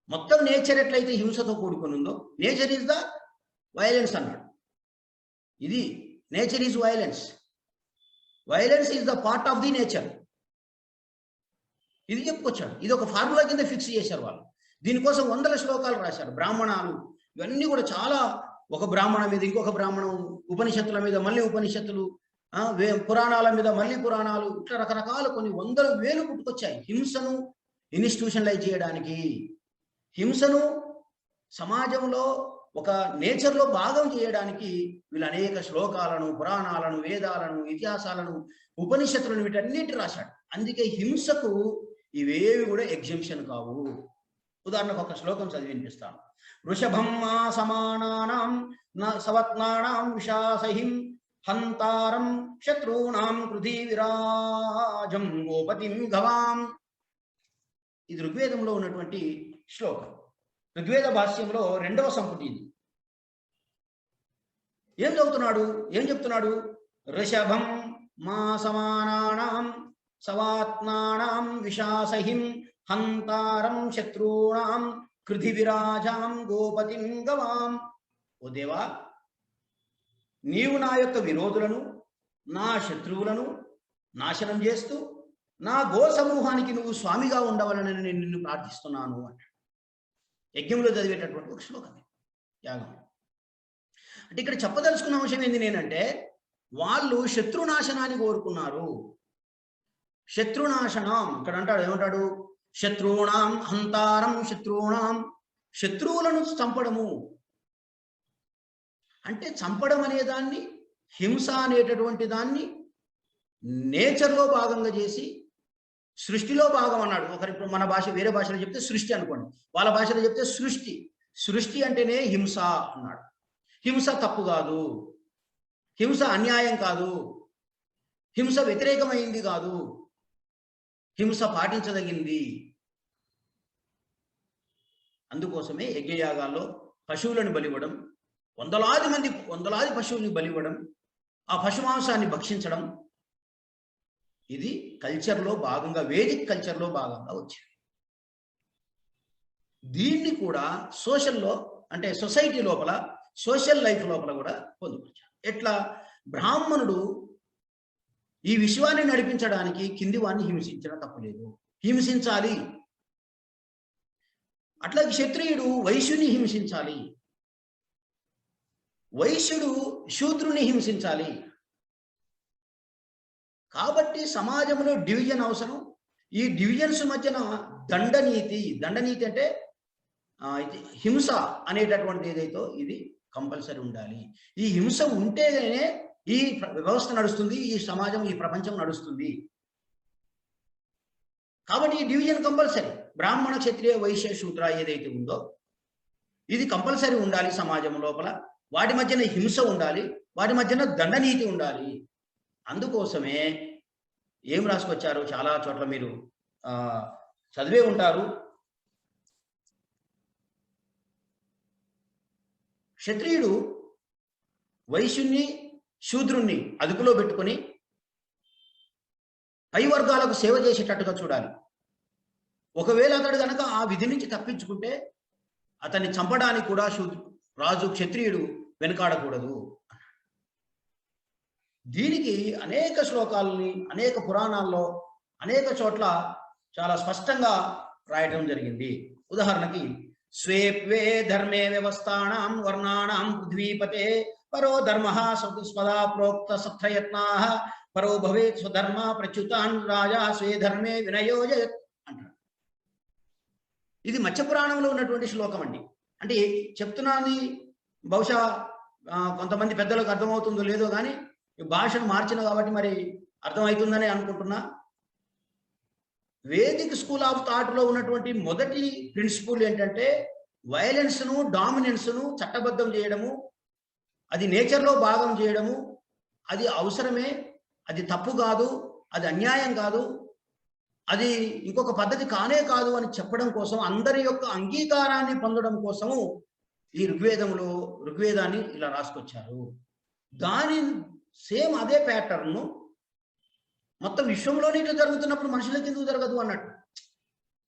మొత్తం నేచర్ ఎట్లయితే హింసతో కూడుకొని ఉందో, నేచర్ ఈజ్ ద వైలెన్స్ అన్నాడు. ఇది nature is violence, violence is the part of the nature. ఇది చెప్పుకొచ్చాడు. ఇది ఒక ఫార్ములా కింద ఫిక్స్ చేశారు వాళ్ళు. దీనికోసం వందల శ్లోకాలు రాశారు. బ్రాహ్మణాలు ఇవన్నీ కూడా చాలా, ఒక బ్రాహ్మణ మీద ఇంకొక బ్రాహ్మణం, ఉపనిషత్తుల మీద మళ్ళీ ఉపనిషత్తులు, పురాణాల మీద మళ్ళీ పురాణాలు, ఇట్లా రకరకాల కొన్ని వందల వేలు పుట్టుకొచ్చాయి హింసను ఇన్స్టిట్యూషనలైజ్ చేయడానికి. హింసను సమాజంలో ఒక నేచర్లో భాగం చేయడానికి వీళ్ళు అనేక శ్లోకాలను, పురాణాలను, వేదాలను, ఇతిహాసాలను, ఉపనిషత్తులను వీటన్నిటి రాశాడు. అందుకే హింసకు ఇవేవి కూడా ఎగ్జిబిషన్ కావు. ఉదాహరణకు ఒక శ్లోకం చదివి వినిపిస్తాను. వృషభం మా సమానానాం సవత్నానాం విశాసహిం హంతారం శత్రూణాం పృథివిరాజం గోపతిం గవాం. ఇది ఋగ్వేదంలో ఉన్నటువంటి శ్లోకం. ఋగ్వేద భాష్యంలో 2వ సంపుటి ఇది. ఏం చెప్తున్నాడు? ఋషభం మా సమానానాం సవాత్నానాం విశాసహిం హంతారం శత్రూణాం పృథివిరాజాం గోపతిం గవాం. ఓ దేవా, నీవు నా యొక్క విరోధులను, నా శత్రువులను నాశనం చేస్తూ నా గో సమూహానికి నువ్వు స్వామిగా ఉండవాలని నేను నిన్ను ప్రార్థిస్తున్నాను అంటాడు. యజ్ఞంలో చదివేటటువంటి ఒక శ్లోకం యాగం. అంటే ఇక్కడ చెప్పదలుచుకున్న అంశం ఏంది నేనంటే, వాళ్ళు శత్రునాశనాన్ని కోరుకున్నారు. శత్రునాశనం ఇక్కడ అంటాడు, ఏమంటాడు? శత్రువుణాం హంతారం శత్రువుణాం, శత్రువులను చంపడము. అంటే చంపడం అనే దాన్ని, హింస అనేటటువంటి దాన్ని నేచర్లో భాగంగా చేసి సృష్టిలో భాగం అన్నాడు. ఒకరి మన భాష, వేరే భాషలో చెప్తే సృష్టి అనుకోండి, వాళ్ళ భాషలో చెప్తే సృష్టి. సృష్టి అంటేనే హింస అన్నాడు. హింస తప్పు కాదు, హింస అన్యాయం కాదు, హింస వ్యతిరేకమైంది కాదు, హింస పాటించదగింది. అందుకోసమే యజ్ఞయాగాల్లో పశువులను బలివ్వడం, వందలాది పశువుల్ని బలివ్వడం, ఆ పశు మాంసాన్ని భక్షించడం, ఇది కల్చర్లో భాగంగా, వేదిక్ కల్చర్లో భాగంగా వచ్చింది. దీన్ని కూడా సోషల్లో, అంటే సొసైటీ లోపల, సోషల్ లైఫ్ లోపల కూడా పొందుపరిచారు. ఎట్లా? బ్రాహ్మణుడు ఈ విశ్వాన్ని నడిపించడానికి కింది వాడిని హింసించడం తప్పులేదు, హింసించాలి. అట్లాగే క్షత్రియుడు వైశ్యుని హింసించాలి, వైశ్యుడు శూద్రుని హింసించాలి. కాబట్టి సమాజంలో డివిజన్ అవసరం. ఈ డివిజన్స్ మధ్యన దండనీతి అంటే హింస అనేటటువంటి ఏదైతే ఇది కంపల్సరీ ఉండాలి. ఈ హింస ఉంటేనే ఈ వ్యవస్థ నడుస్తుంది, ఈ సమాజం, ఈ ప్రపంచం నడుస్తుంది. కాబట్టి ఈ డివిజన్ కంపల్సరీ. బ్రాహ్మణ, క్షత్రియ, వైశ్య, శూద్ర ఏదైతే ఉందో ఇది కంపల్సరీ ఉండాలి సమాజం లోపల. వాటి మధ్యన హింస ఉండాలి, వాటి మధ్యన దండనీతి ఉండాలి. అందుకోసమే ఏం రాసుకొచ్చారు, చాలా చోట్ల మీరు చదివే ఉంటారు. క్షత్రియుడు వైశ్యుణ్ణి, శూద్రుణ్ణి అదుపులో పెట్టుకొని పై వర్గాలకు సేవ చేసేటట్టుగా చూడాలి. ఒకవేళ అతడు కనుక ఆ విధి నుంచి తప్పించుకుంటే అతన్ని చంపడానికి కూడా రాజు, క్షత్రియుడు వెనుకాడకూడదు. దీనికి అనేక శ్లోకాలని, అనేక పురాణాల్లో, అనేక చోట్ల చాలా స్పష్టంగా రాయడం జరిగింది. ఉదాహరణకి స్వేప్వే ధర్మే వ్యవస్థానాం వర్ణానాం పృథ్వీపతే పరో ధర్మ స్వదా ప్రోక్త సత్రయత్నా పరో భవేత్ స్వధర్మ ప్రచ్యుతాన్ రాజా స్వే ధర్మే వినయోజయత్ అంటాడు. ఇది మత్స్య పురాణంలో ఉన్నటువంటి శ్లోకం అండి. అంటే చెప్తున్నది బహుశా కొంతమంది పెద్దలకు అర్థమవుతుందో లేదో కానీ భాషను మార్చిన కాబట్టి మరి అర్థమవుతుందని అనుకుంటున్నా. వేదిక్ స్కూల్ ఆఫ్ థాట్లో ఉన్నటువంటి మొదటి ప్రిన్సిపల్ ఏంటంటే వైలెన్స్ను, డామినెన్స్ను చట్టబద్ధం చేయడము, అది నేచర్లో భాగం చేయడము, అది అవసరమే, అది తప్పు కాదు, అది అన్యాయం కాదు, అది ఇంకొక పద్ధతి కానే కాదు అని చెప్పడం కోసం, అందరి యొక్క అంగీకారాన్ని పొందడం కోసము ఈ ఋగ్వేదాన్ని ఇలా రాసుకొచ్చారు. దాని సేమ్ అదే ప్యాటర్న్ మొత్తం విశ్వంలోనే ఇట్లా జరుగుతున్నప్పుడు మనుషులకి ఎందుకు జరగదు అన్నట్టు.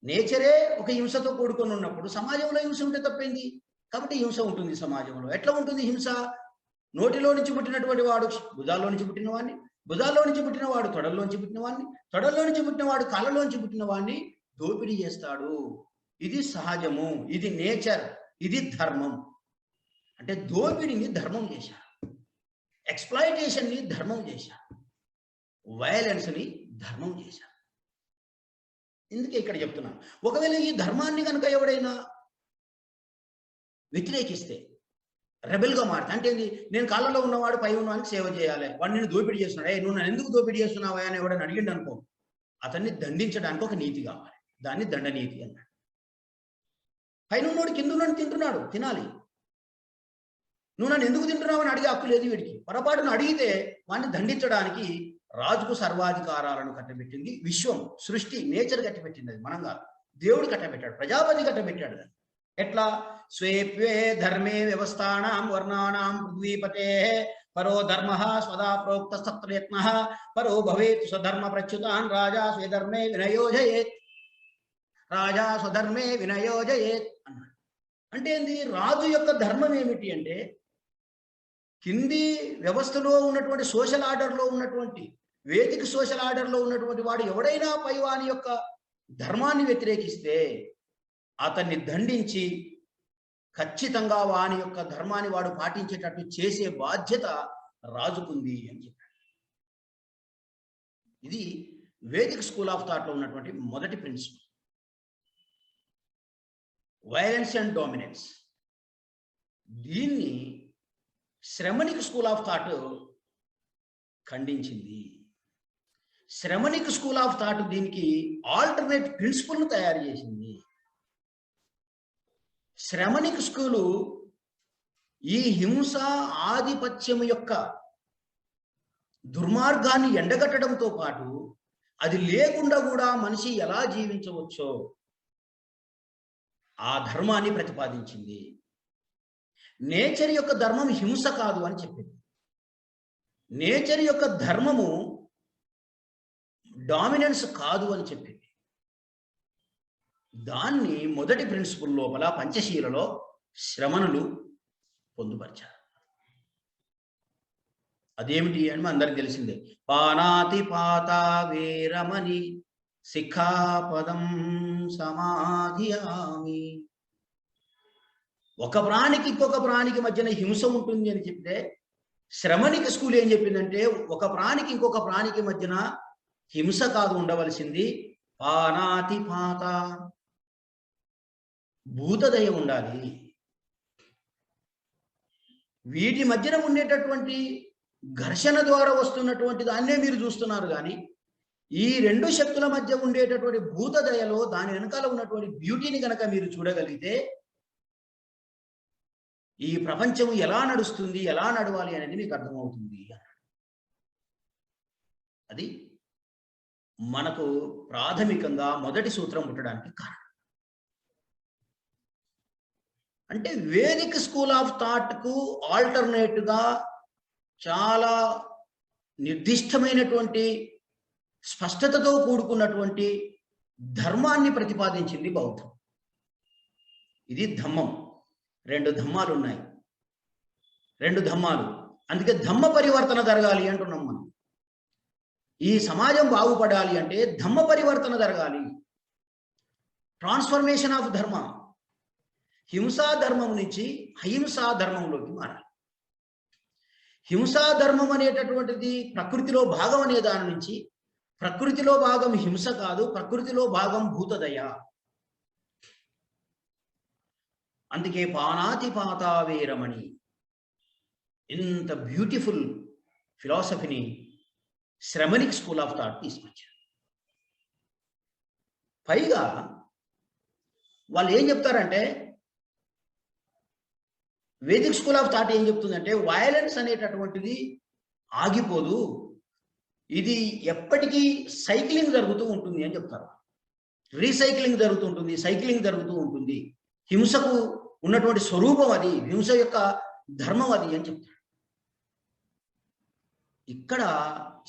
నేచరే ఒక హింసతో కూడుకొని ఉన్నప్పుడు సమాజంలో హింస ఉంటే తప్పేంది? కాబట్టి హింస ఉంటుంది సమాజంలో. ఎట్లా ఉంటుంది హింస? నోటిలో నుంచి పుట్టినటువంటి వాడు భుజాల్లో నుంచి పుట్టిన వాడిని, భుజాల్లో నుంచి పుట్టిన వాడు తొడల్లోంచి పుట్టిన వాడిని, తొడల్లో నుంచి పుట్టిన వాడు కాళ్ళలోంచి పుట్టిన వాడిని దోపిడీ చేస్తాడు. ఇది సహజము, ఇది నేచర్, ఇది ధర్మం. అంటే దోపిడీని ధర్మం చేశారు, ఎక్స్‌ప్లాయిటేషన్ని ధర్మం చేశారు, వైలెన్స్ని ధర్మం చేశారు. ఇందుకే ఇక్కడ చెప్తున్నాను. ఒకవేళ ఈ ధర్మాన్ని కనుక ఎవడైనా వ్యతిరేకిస్తే, రెబెల్గా మారితే, అంటే నేను కాళ్ళలో ఉన్నవాడు పై ఉన్నవానికి సేవ చేయాలి, వాడు నేను దోపిడీ చేస్తున్నాడు, నువ్వు నన్ను ఎందుకు దోపిడీ చేస్తున్నావా అని ఎవడని అడిగిండు అనుకో, అతన్ని దండించడానికి ఒక నీతి కావాలి. దాన్ని దండనీతి అన్నాడు. పైన ఉన్నోడు కింద ఉన్నోడు తింటున్నాడు, తినాలి. నువ్వు నన్ను ఎందుకు తింటున్నావు అని అడిగే హక్కు లేదు వీడికి. పొరపాటును అడిగితే వాడిని దండించడానికి రాజుకు సర్వాధికారాలను కట్టబెట్టింది విశ్వం, సృష్టి, నేచర్ కట్టబెట్టింది. అది మనం కాదు, దేవుడు కట్టబెట్టాడు, ప్రజాపతి కట్టబెట్టాడు. ఎట్లా? స్వేప్వే ధర్మే వ్యవస్థానాం వర్ణానాం పృథ్వీపతే పరో ధర్మ స్వదా ప్రోక్త సత్రయత్న పరో భవేత్ స్వధర్మ ప్రచ్యుతాన్ రాజా స్వధర్మే వినయోజయేత్, రాజా స్వధర్మే వినయోజయేత్ అన్నాడు. అంటే ఏంది? రాజు యొక్క ధర్మం ఏమిటి అంటే, కింది వ్యవస్థలో ఉన్నటువంటి సోషల్ ఆర్డర్లో ఉన్నటువంటి, వేదిక సోషల్ ఆర్డర్లో ఉన్నటువంటి వాడు ఎవడైనా పైవాని యొక్క ధర్మాన్ని వ్యతిరేకిస్తే అతన్ని దండించి ఖచ్చితంగా వాని యొక్క ధర్మాన్ని వాడు పాటించేటట్టు చేసే బాధ్యత రాజుకుంది అని చెప్పాడు. ఇది వేదిక్ స్కూల్ ఆఫ్ థాట్లో ఉన్నటువంటి మొదటి ప్రిన్సిపల్, వైలెన్స్ అండ్ డామినెన్స్. దీన్ని శ్రమణిక్ స్కూల్ ఆఫ్ థాట్ ఖండించింది. శ్రమణిక్ స్కూల్ ఆఫ్ థాట్ దీనికి ఆల్టర్నేట్ ప్రిన్సిపల్ను తయారు చేసింది. శ్రమణిక్ స్కూలు ఈ హింస, ఆధిపత్యం యొక్క దుర్మార్గాన్ని ఎండగట్టడంతో పాటు అది లేకుండా కూడా మనిషి ఎలా జీవించవచ్చో ఆ ధర్మాన్ని ప్రతిపాదించింది. నేచర్ యొక్క ధర్మం హింస కాదు అని చెప్పింది. నేచర్ యొక్క ధర్మము డామినెన్స్ కాదు అని చెప్పింది. దాన్ని మొదటి ప్రిన్సిపల్ లోపల పంచశీలలో శ్రమణులు పొందుపరిచారు. అదేమిటి అని అందరికి తెలిసిందే. పానాతి పాత వీరమణి శిఖాపదం సమాధియామి. ఒక ప్రాణికి ఇంకొక ప్రాణికి మధ్యన హింస ఉంటుంది అని చెప్తే, శ్రమణిక స్కూల్ ఏం చెప్పిందంటే, ఒక ప్రాణికి ఇంకొక ప్రాణికి మధ్యన హింస కాదు ఉండవలసింది, పానాతి పాత, భూతదయ ఉండాలి. వీటి మధ్యన ఉండేటటువంటి ఘర్షణ ద్వారా వస్తున్నటువంటి దాన్నే మీరు చూస్తున్నారు. కానీ ఈ రెండు శక్తుల మధ్య ఉండేటటువంటి భూతదయలో దాని వెనకాల ఉన్నటువంటి బ్యూటీని కనుక మీరు చూడగలిగితే, ఈ ప్రపంచం ఎలా నడుస్తుంది, ఎలా నడవాలి అనేది మీకు అర్థమవుతుంది అన్నాడు. అది మనకు ప్రాథమికంగా మొదటి సూత్రం పుట్టడానికి కారణం. అంటే వేదిక్ స్కూల్ ఆఫ్ థాట్కు ఆల్టర్నేట్గా చాలా నిర్దిష్టమైనటువంటి స్పష్టతతో కూడుకున్నటువంటి ధర్మాన్ని ప్రతిపాదించింది బౌద్ధం. ఇది ధమ్మం. రెండు ధమ్మాలు ఉన్నాయి, రెండు ధమ్మాలు. అందుకే ధమ్మ పరివర్తన జరగాలి అంటున్నాం మనం. ఈ సమాజం బాగుపడాలి అంటే ధమ్మ పరివర్తన జరగాలి, ట్రాన్స్ఫర్మేషన్ ఆఫ్ ధర్మ. హింసా ధర్మం నుంచి అహింసా ధర్మంలోకి మారాలి. హింసా ధర్మం అనేటటువంటిది ప్రకృతిలో భాగం అనే దాని నుంచి, ప్రకృతిలో భాగం హింస కాదు, ప్రకృతిలో భాగం భూతదయ. అందుకే పానాతి పాతావేరమణి ఇంత బ్యూటిఫుల్ ఫిలాసఫీని శ్రమనిక్ స్కూల్ ఆఫ్ థాట్ తీసుకొచ్చారు. పైగా వాళ్ళు ఏం చెప్తారంటే, వేదిక్ స్కూల్ ఆఫ్ థాట్ ఏం చెప్తుందంటే, వయలెన్స్ అనేటటువంటిది ఆగిపోదు, ఇది ఎప్పటికీ సైక్లింగ్ జరుగుతూ ఉంటుంది అని చెప్తారు. రీసైక్లింగ్ జరుగుతూ ఉంటుంది, సైక్లింగ్ జరుగుతూ ఉంటుంది. హింసకు ఉన్నటువంటి స్వరూపం అది, హింస యొక్క ధర్మం అది అని చెప్తారు. ఇక్కడ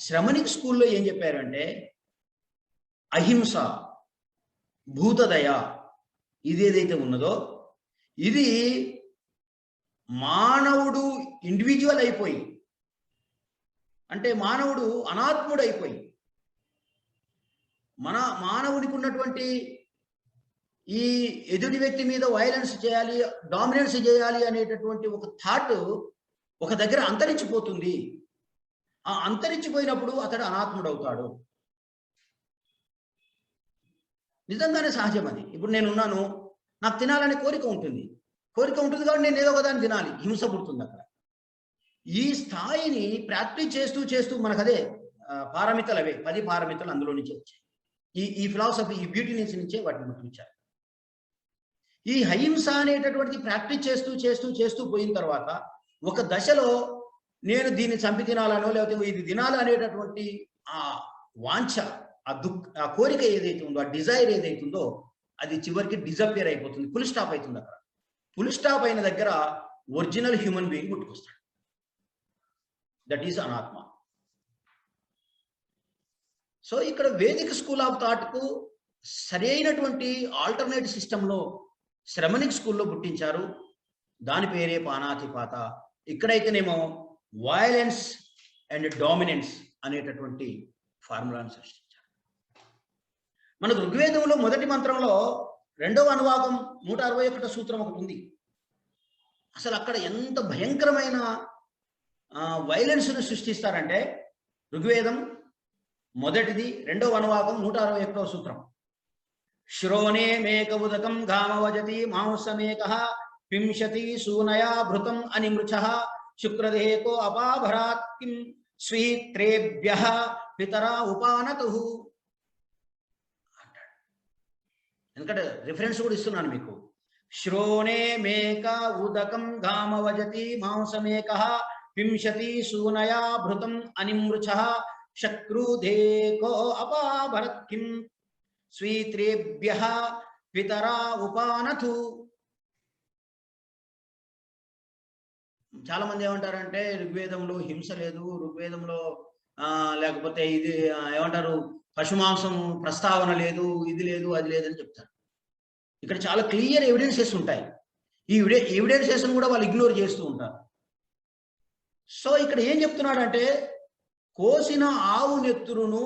శ్రమనిక్ స్కూల్లో ఏం చెప్పారంటే, అహింస, భూతదయ ఇదేదైతే ఉన్నదో ఇది మానవుడు ఇండివిజువల్ అయిపోయి, అంటే మానవుడు అనాత్ముడు అయిపోయి, మానవుడికి ఉన్నటువంటి ఈ ఎదుటి వ్యక్తి మీద వైలెన్స్ చేయాలి, డామినెన్స్ చేయాలి అనేటటువంటి ఒక థాట్ ఒక దగ్గర అంతరించిపోతుంది. ఆ అంతరించిపోయినప్పుడు అతడు అనాత్ముడు అవుతాడు. నిజంగానే సహజం అది. ఇప్పుడు నేనున్నాను, నాకు తినాలనే కోరిక ఉంటుంది కాబట్టి నేను ఏదో ఒకదాన్ని తినాలి, హింస పుడుతుంది అక్కడ. ఈ స్థాయిని ప్రాక్టీస్ చేస్తూ చేస్తూ మనకు అదే పారమితలు, అవే 10 పారమితలు అందులో నుంచి వచ్చాయి. ఈ ఫిలాసఫీ, ఈ బ్యూటీ నుంచే వాటిని గుర్తించారు. ఈ అహింస అనేటటువంటిది ప్రాక్టీస్ చేస్తూ చేస్తూ చేస్తూ పోయిన తర్వాత ఒక దశలో నేను దీన్ని చంపి తినాలనో లేకపోతే ఇది తినాలి అనేటటువంటి ఆ వాంఛ, ఆ కోరిక ఏదైతే ఉందో, ఆ డిజైర్ ఏదైతే ఉందో అది చివరికి డిజపియర్ అయిపోతుంది, ఫుల్ స్టాప్ అవుతుంది. అక్కడ ఫుల్ స్టాప్ అయిన దగ్గర ఒరిజినల్ హ్యూమన్ బీయింగ్ పుట్టుకొస్తాడు. దట్ ఈస్ అనాత్మ. సో ఇక్కడ వేదిక స్కూల్ ఆఫ్ థాట్ కు సరైనటువంటి ఆల్టర్నేట్ సిస్టంలో శ్రమనిక్ స్కూల్లో పుట్టించారు. దాని పేరే పానాతిపాత. ఇక్కడైతేనేమో వయలెన్స్ అండ్ డామినెన్స్ అనేటటువంటి ఫార్ములాను సృష్టించారు. మనకు ఋగ్వేదంలో మొదటి మంత్రంలో 2వ అనువాకం 161 సూత్రం ఒకటి ఉంది. అసలు అక్కడ ఎంత భయంకరమైన వైలెన్స్ను సృష్టిస్తారంటే, ఋగ్వేదం మొదటిది 2వ అనువాకం 161వ సూత్రం. శ్రోణే మేక ఉదకం గామవజతి మాంసమేక వింశతి సూనయా భృతం అనిమృచ శుక్రదేహో అపాభరాత్ కిం స్వీత్రేభ్య పితరా ఉపానతు. ఎందుకంటే రిఫరెన్స్ కూడా ఇస్తున్నాను మీకు. శ్రోణే మేక ఉదకం గామవజతి మాంసమేక వింశతి సూనయా భృతం అనిమృచ శక్రుదేహో అపాభరత్ కిం స్వీత్రేభ్య పితరా ఉపానతు. చాలా మంది ఏమంటారంటే ఋగ్వేదంలో హింస లేదు, ఋగ్వేదంలో లేకపోతే ఇది ఏమంటారు పశుమాంసం ప్రస్తావన లేదు, ఇది లేదు, అది లేదని చెప్తారు. ఇక్కడ చాలా క్లియర్ ఎవిడెన్సెస్ ఉంటాయి. ఈ ఎవిడెన్సెస్ కూడా వాళ్ళు ఇగ్నోర్ చేస్తూ ఉంటారు. సో ఇక్కడ ఏం చెప్తున్నాడంటే, కోసిన ఆవు నెత్తురును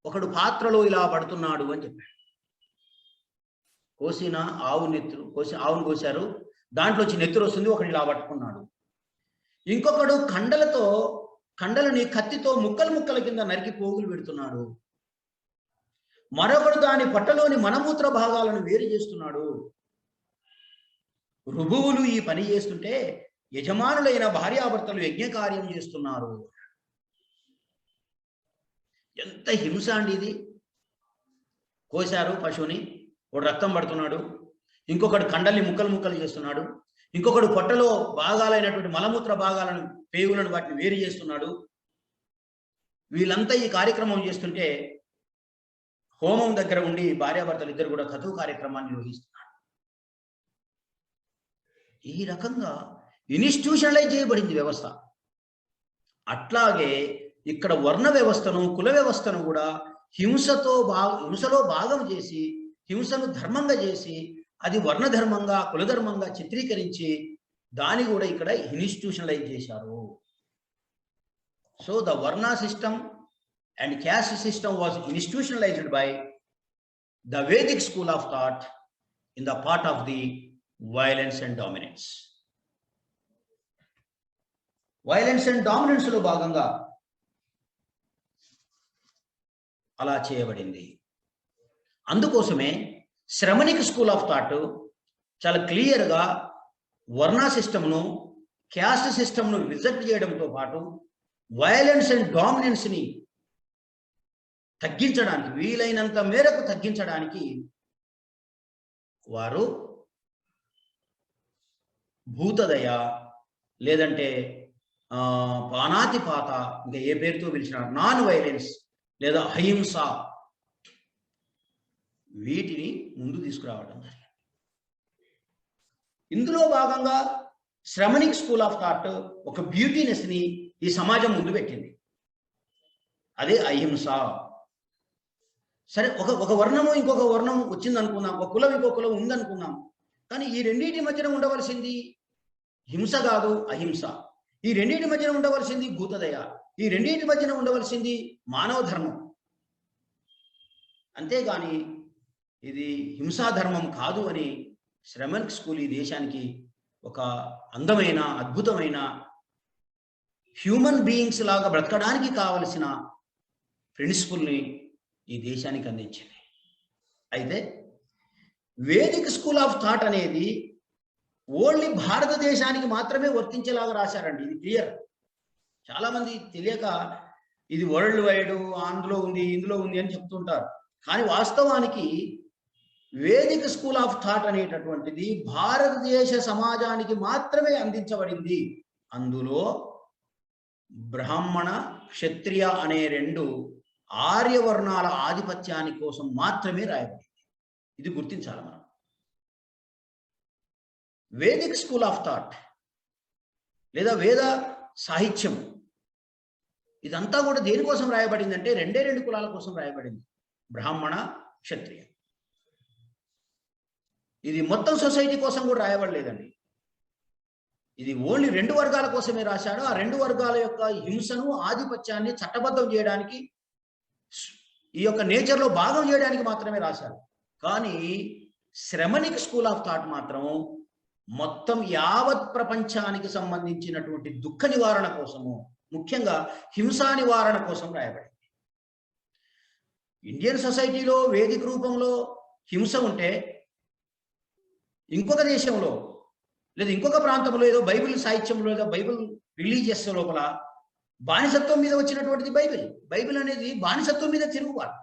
ఒకడు పాత్రలో ఇలా పడుతున్నాడు అని చెప్పాడు. కోసిన ఆవు నెత్తురు, ఆవును కోసారు, దాంట్లోంచి నెత్తురు వస్తుంది, ఒకడు ఇలా పట్టుకున్నాడు. ఇంకొకడు కండలని కత్తితో ముక్కలు ముక్కల కింద నరికి పోగులు పెడుతున్నాడు. మరొకడు దాని పట్టలోని మలమూత్ర భాగాలను వేరు చేస్తున్నాడు. రుభువులు ఈ పని చేస్తుంటే యజమానులైన భార్యాభర్తలు యజ్ఞకార్యం చేస్తున్నారు. ఎంత హింస అండి ఇది. కోశారు పశువుని, ఒకడు రక్తం పడుతున్నాడు, ఇంకొకడు కండల్ని ముక్కలు ముక్కలు చేస్తున్నాడు, ఇంకొకడు పొట్టలో భాగాలైనటువంటి మలమూత్ర భాగాలను, పేగులను వాటిని వేరు చేస్తున్నాడు. వీళ్ళంతా ఈ కార్యక్రమం చేస్తుంటే హోమం దగ్గర ఉండి భార్యాభర్తలు ఇద్దరు కూడా కతువు కార్యక్రమాన్ని నిర్వహిస్తున్నారు. ఈ రకంగా ఇన్స్టిట్యూషనలైజ్ చేయబడింది వ్యవస్థ. అట్లాగే ఇక్కడ వర్ణ వ్యవస్థను, కుల వ్యవస్థను కూడా హింసలో భాగం చేసి, హింసను ధర్మంగా చేసి, అది వర్ణధర్మంగా, కులధర్మంగా చిత్రీకరించి దాన్ని కూడా ఇక్కడ ఇన్స్టిట్యూషనలైజ్ చేశారు. సో ద వర్ణ system and caste system was institutionalised by the Vedic school of thought in the part of the violence and dominance. Violence and dominance లో భాగంగా అలా చేయబడింది. అందుకోసమే శ్రమనిక్ స్కూల్ ఆఫ్ థాట్ చాలా క్లియర్గా వర్ణ సిస్టమ్ను, క్యాస్ట్ సిస్టమ్ను రిజెక్ట్ చేయడంతో పాటు వైలెన్స్ అండ్ డామినెన్స్ని తగ్గించడానికి, వీలైనంత మేరకు తగ్గించడానికి వారు భూతదయ లేదంటే పానాతిపాత, ఇంకా ఏ పేరుతో పిలిచిన నాన్ వైలెన్స్ లేదా అహింస, వీటిని ముందు తీసుకురావడం జరిగింది. ఇందులో భాగంగా శ్రమణిక్ స్కూల్ ఆఫ్ థాట్ ఒక బ్యూటీనెస్ ని ఈ సమాజం ముందు పెట్టింది. అదే అహింస. సరే, ఒక వర్ణము ఇంకొక వర్ణం వచ్చింది అనుకుందాం, ఒక కులం ఇంకొక కులం ఉందనుకుందాం, కానీ ఈ రెండింటి మధ్యన ఉండవలసింది హింస కాదు, అహింస. ఈ రెండింటి మధ్యన ఉండవలసింది భూతదయ. ఈ రెండింటి మధ్యన ఉండవలసింది మానవ ధర్మం. అంతేగాని ఇది హింసా ధర్మం కాదు అని శ్రమణిక్ స్కూల్ ఈ దేశానికి ఒక అందమైన, అద్భుతమైన హ్యూమన్ బీయింగ్స్ లాగా బ్రతకడానికి కావలసిన ప్రిన్సిపుల్ని ఈ దేశానికి అందించింది. అయితే వేదిక్ స్కూల్ ఆఫ్ థాట్ అనేది ఓన్లీ భారతదేశానికి మాత్రమే వర్తించేలాగా రాశారండి. ఇది క్లియర్. చాలా మంది తెలియక ఇది వరల్డ్ వైడ్, అందులో ఉంది, ఇందులో ఉంది అని చెప్తుంటారు. కానీ వాస్తవానికి వేదిక్ స్కూల్ ఆఫ్ థాట్ అనేటటువంటిది భారతదేశ సమాజానికి మాత్రమే అందించబడింది. అందులో బ్రాహ్మణ, క్షత్రియ అనే రెండు ఆర్యవర్ణాల ఆధిపత్యాని కోసం మాత్రమే రాయబడింది. ఇది గుర్తించాలి మనం. వేదిక్ స్కూల్ ఆఫ్ థాట్ లేదా వేద సాహిత్యం ఇదంతా కూడా దేనికోసం రాయబడిందంటే రెండు కులాల కోసం రాయబడింది, బ్రాహ్మణ, క్షత్రియ. ఇది మొత్తం సొసైటీ కోసం కూడా రాయబడలేదండి. ఇది ఓన్లీ 2 వర్గాల కోసమే రాశాడు. ఆ 2 వర్గాల యొక్క హింసను, ఆధిపత్యాన్ని చట్టబద్ధం చేయడానికి, ఈ యొక్క నేచర్లో భాగం చేయడానికి మాత్రమే రాశారు. కానీ శ్రమణిక్ స్కూల్ ఆఫ్ థాట్ మాత్రం మొత్తం యావత్ ప్రపంచానికి సంబంధించినటువంటి దుఃఖ నివారణ కోసము, ముఖ్యంగా హింసా నివారణ కోసం రాయబడింది. ఇండియన్ సొసైటీలో వేదిక రూపంలో హింస ఉంటే, ఇంకొక దేశంలో లేదా ఇంకొక ప్రాంతంలో ఏదో బైబిల్ సాహిత్యంలో లేదా బైబిల్ రిలీజియస్ లోపల బానిసత్వం మీద వచ్చినటువంటిది బైబిల్ అనేది బానిసత్వం మీద తిరుగుబాటు.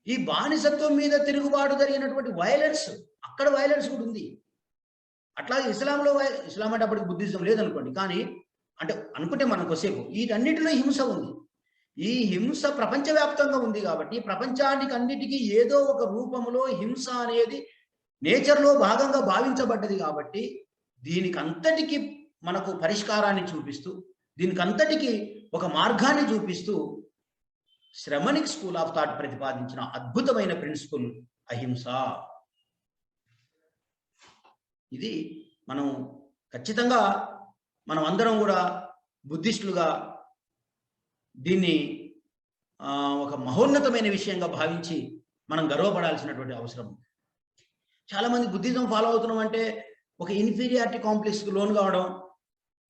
ఈ బానిసత్వం మీద తిరుగుబాటు జరిగినటువంటి వైలెన్స్, అక్కడ వైలెన్స్ కూడా ఉంది. అట్లాగే ఇస్లాంలో, ఇస్లాం అంటే అప్పటికి బుద్ధిజం లేదనుకోండి, కానీ అంటే అనుకుంటే మనం కొద్దిసేపు వీటన్నిటిలో హింస ఉంది. ఈ హింస ప్రపంచవ్యాప్తంగా ఉంది కాబట్టి ప్రపంచానికి అన్నిటికీ ఏదో ఒక రూపంలో హింస అనేది నేచర్లో భాగంగా భావించబడ్డది. కాబట్టి దీనికంతటికి మనకు పరిష్కారాన్ని చూపిస్తూ, దీనికంతటికి ఒక మార్గాన్ని చూపిస్తూ శ్రమణిక్ స్కూల్ ఆఫ్ థాట్ ప్రతిపాదించిన అద్భుతమైన ప్రిన్సిపల్ అహింస. ఇది మనం ఖచ్చితంగా మనం అందరం కూడా బుద్ధిస్టులుగా దీన్ని ఒక మహోన్నతమైన విషయంగా భావించి మనం గర్వపడాల్సినటువంటి అవసరం. చాలామంది బుద్ధిజం ఫాలో అవుతున్నాం అంటే ఒక ఇన్ఫీరియారిటీ కాంప్లెక్స్కి లోన్ కావడం,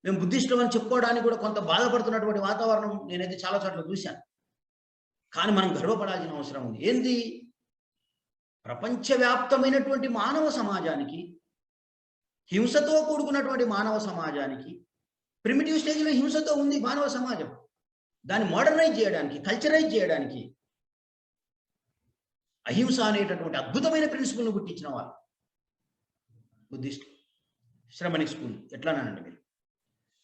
మేము బుద్ధిస్టులు అని చెప్పుకోవడానికి కూడా కొంత బాధపడుతున్నటువంటి వాతావరణం నేనైతే చాలా చోట్ల చూశాను. కానీ మనం గర్వపడాల్సిన అవసరం ఉంది. ఏంది? ప్రపంచవ్యాప్తమైనటువంటి మానవ సమాజానికి, హింసతో కూడుకున్నటువంటి మానవ సమాజానికి, ప్రిమిటివ్ స్టేజ్లో హింసతో ఉంది మానవ సమాజం. దాన్ని మోడర్నైజ్ చేయడానికి, కల్చరైజ్ చేయడానికి అహింస అనేటటువంటి అద్భుతమైన ప్రిన్సిపల్ను గుర్తించిన వాళ్ళు బుద్ధిస్ట్ శ్రమణిక్ స్కూల్. ఎట్లానండి మీరు?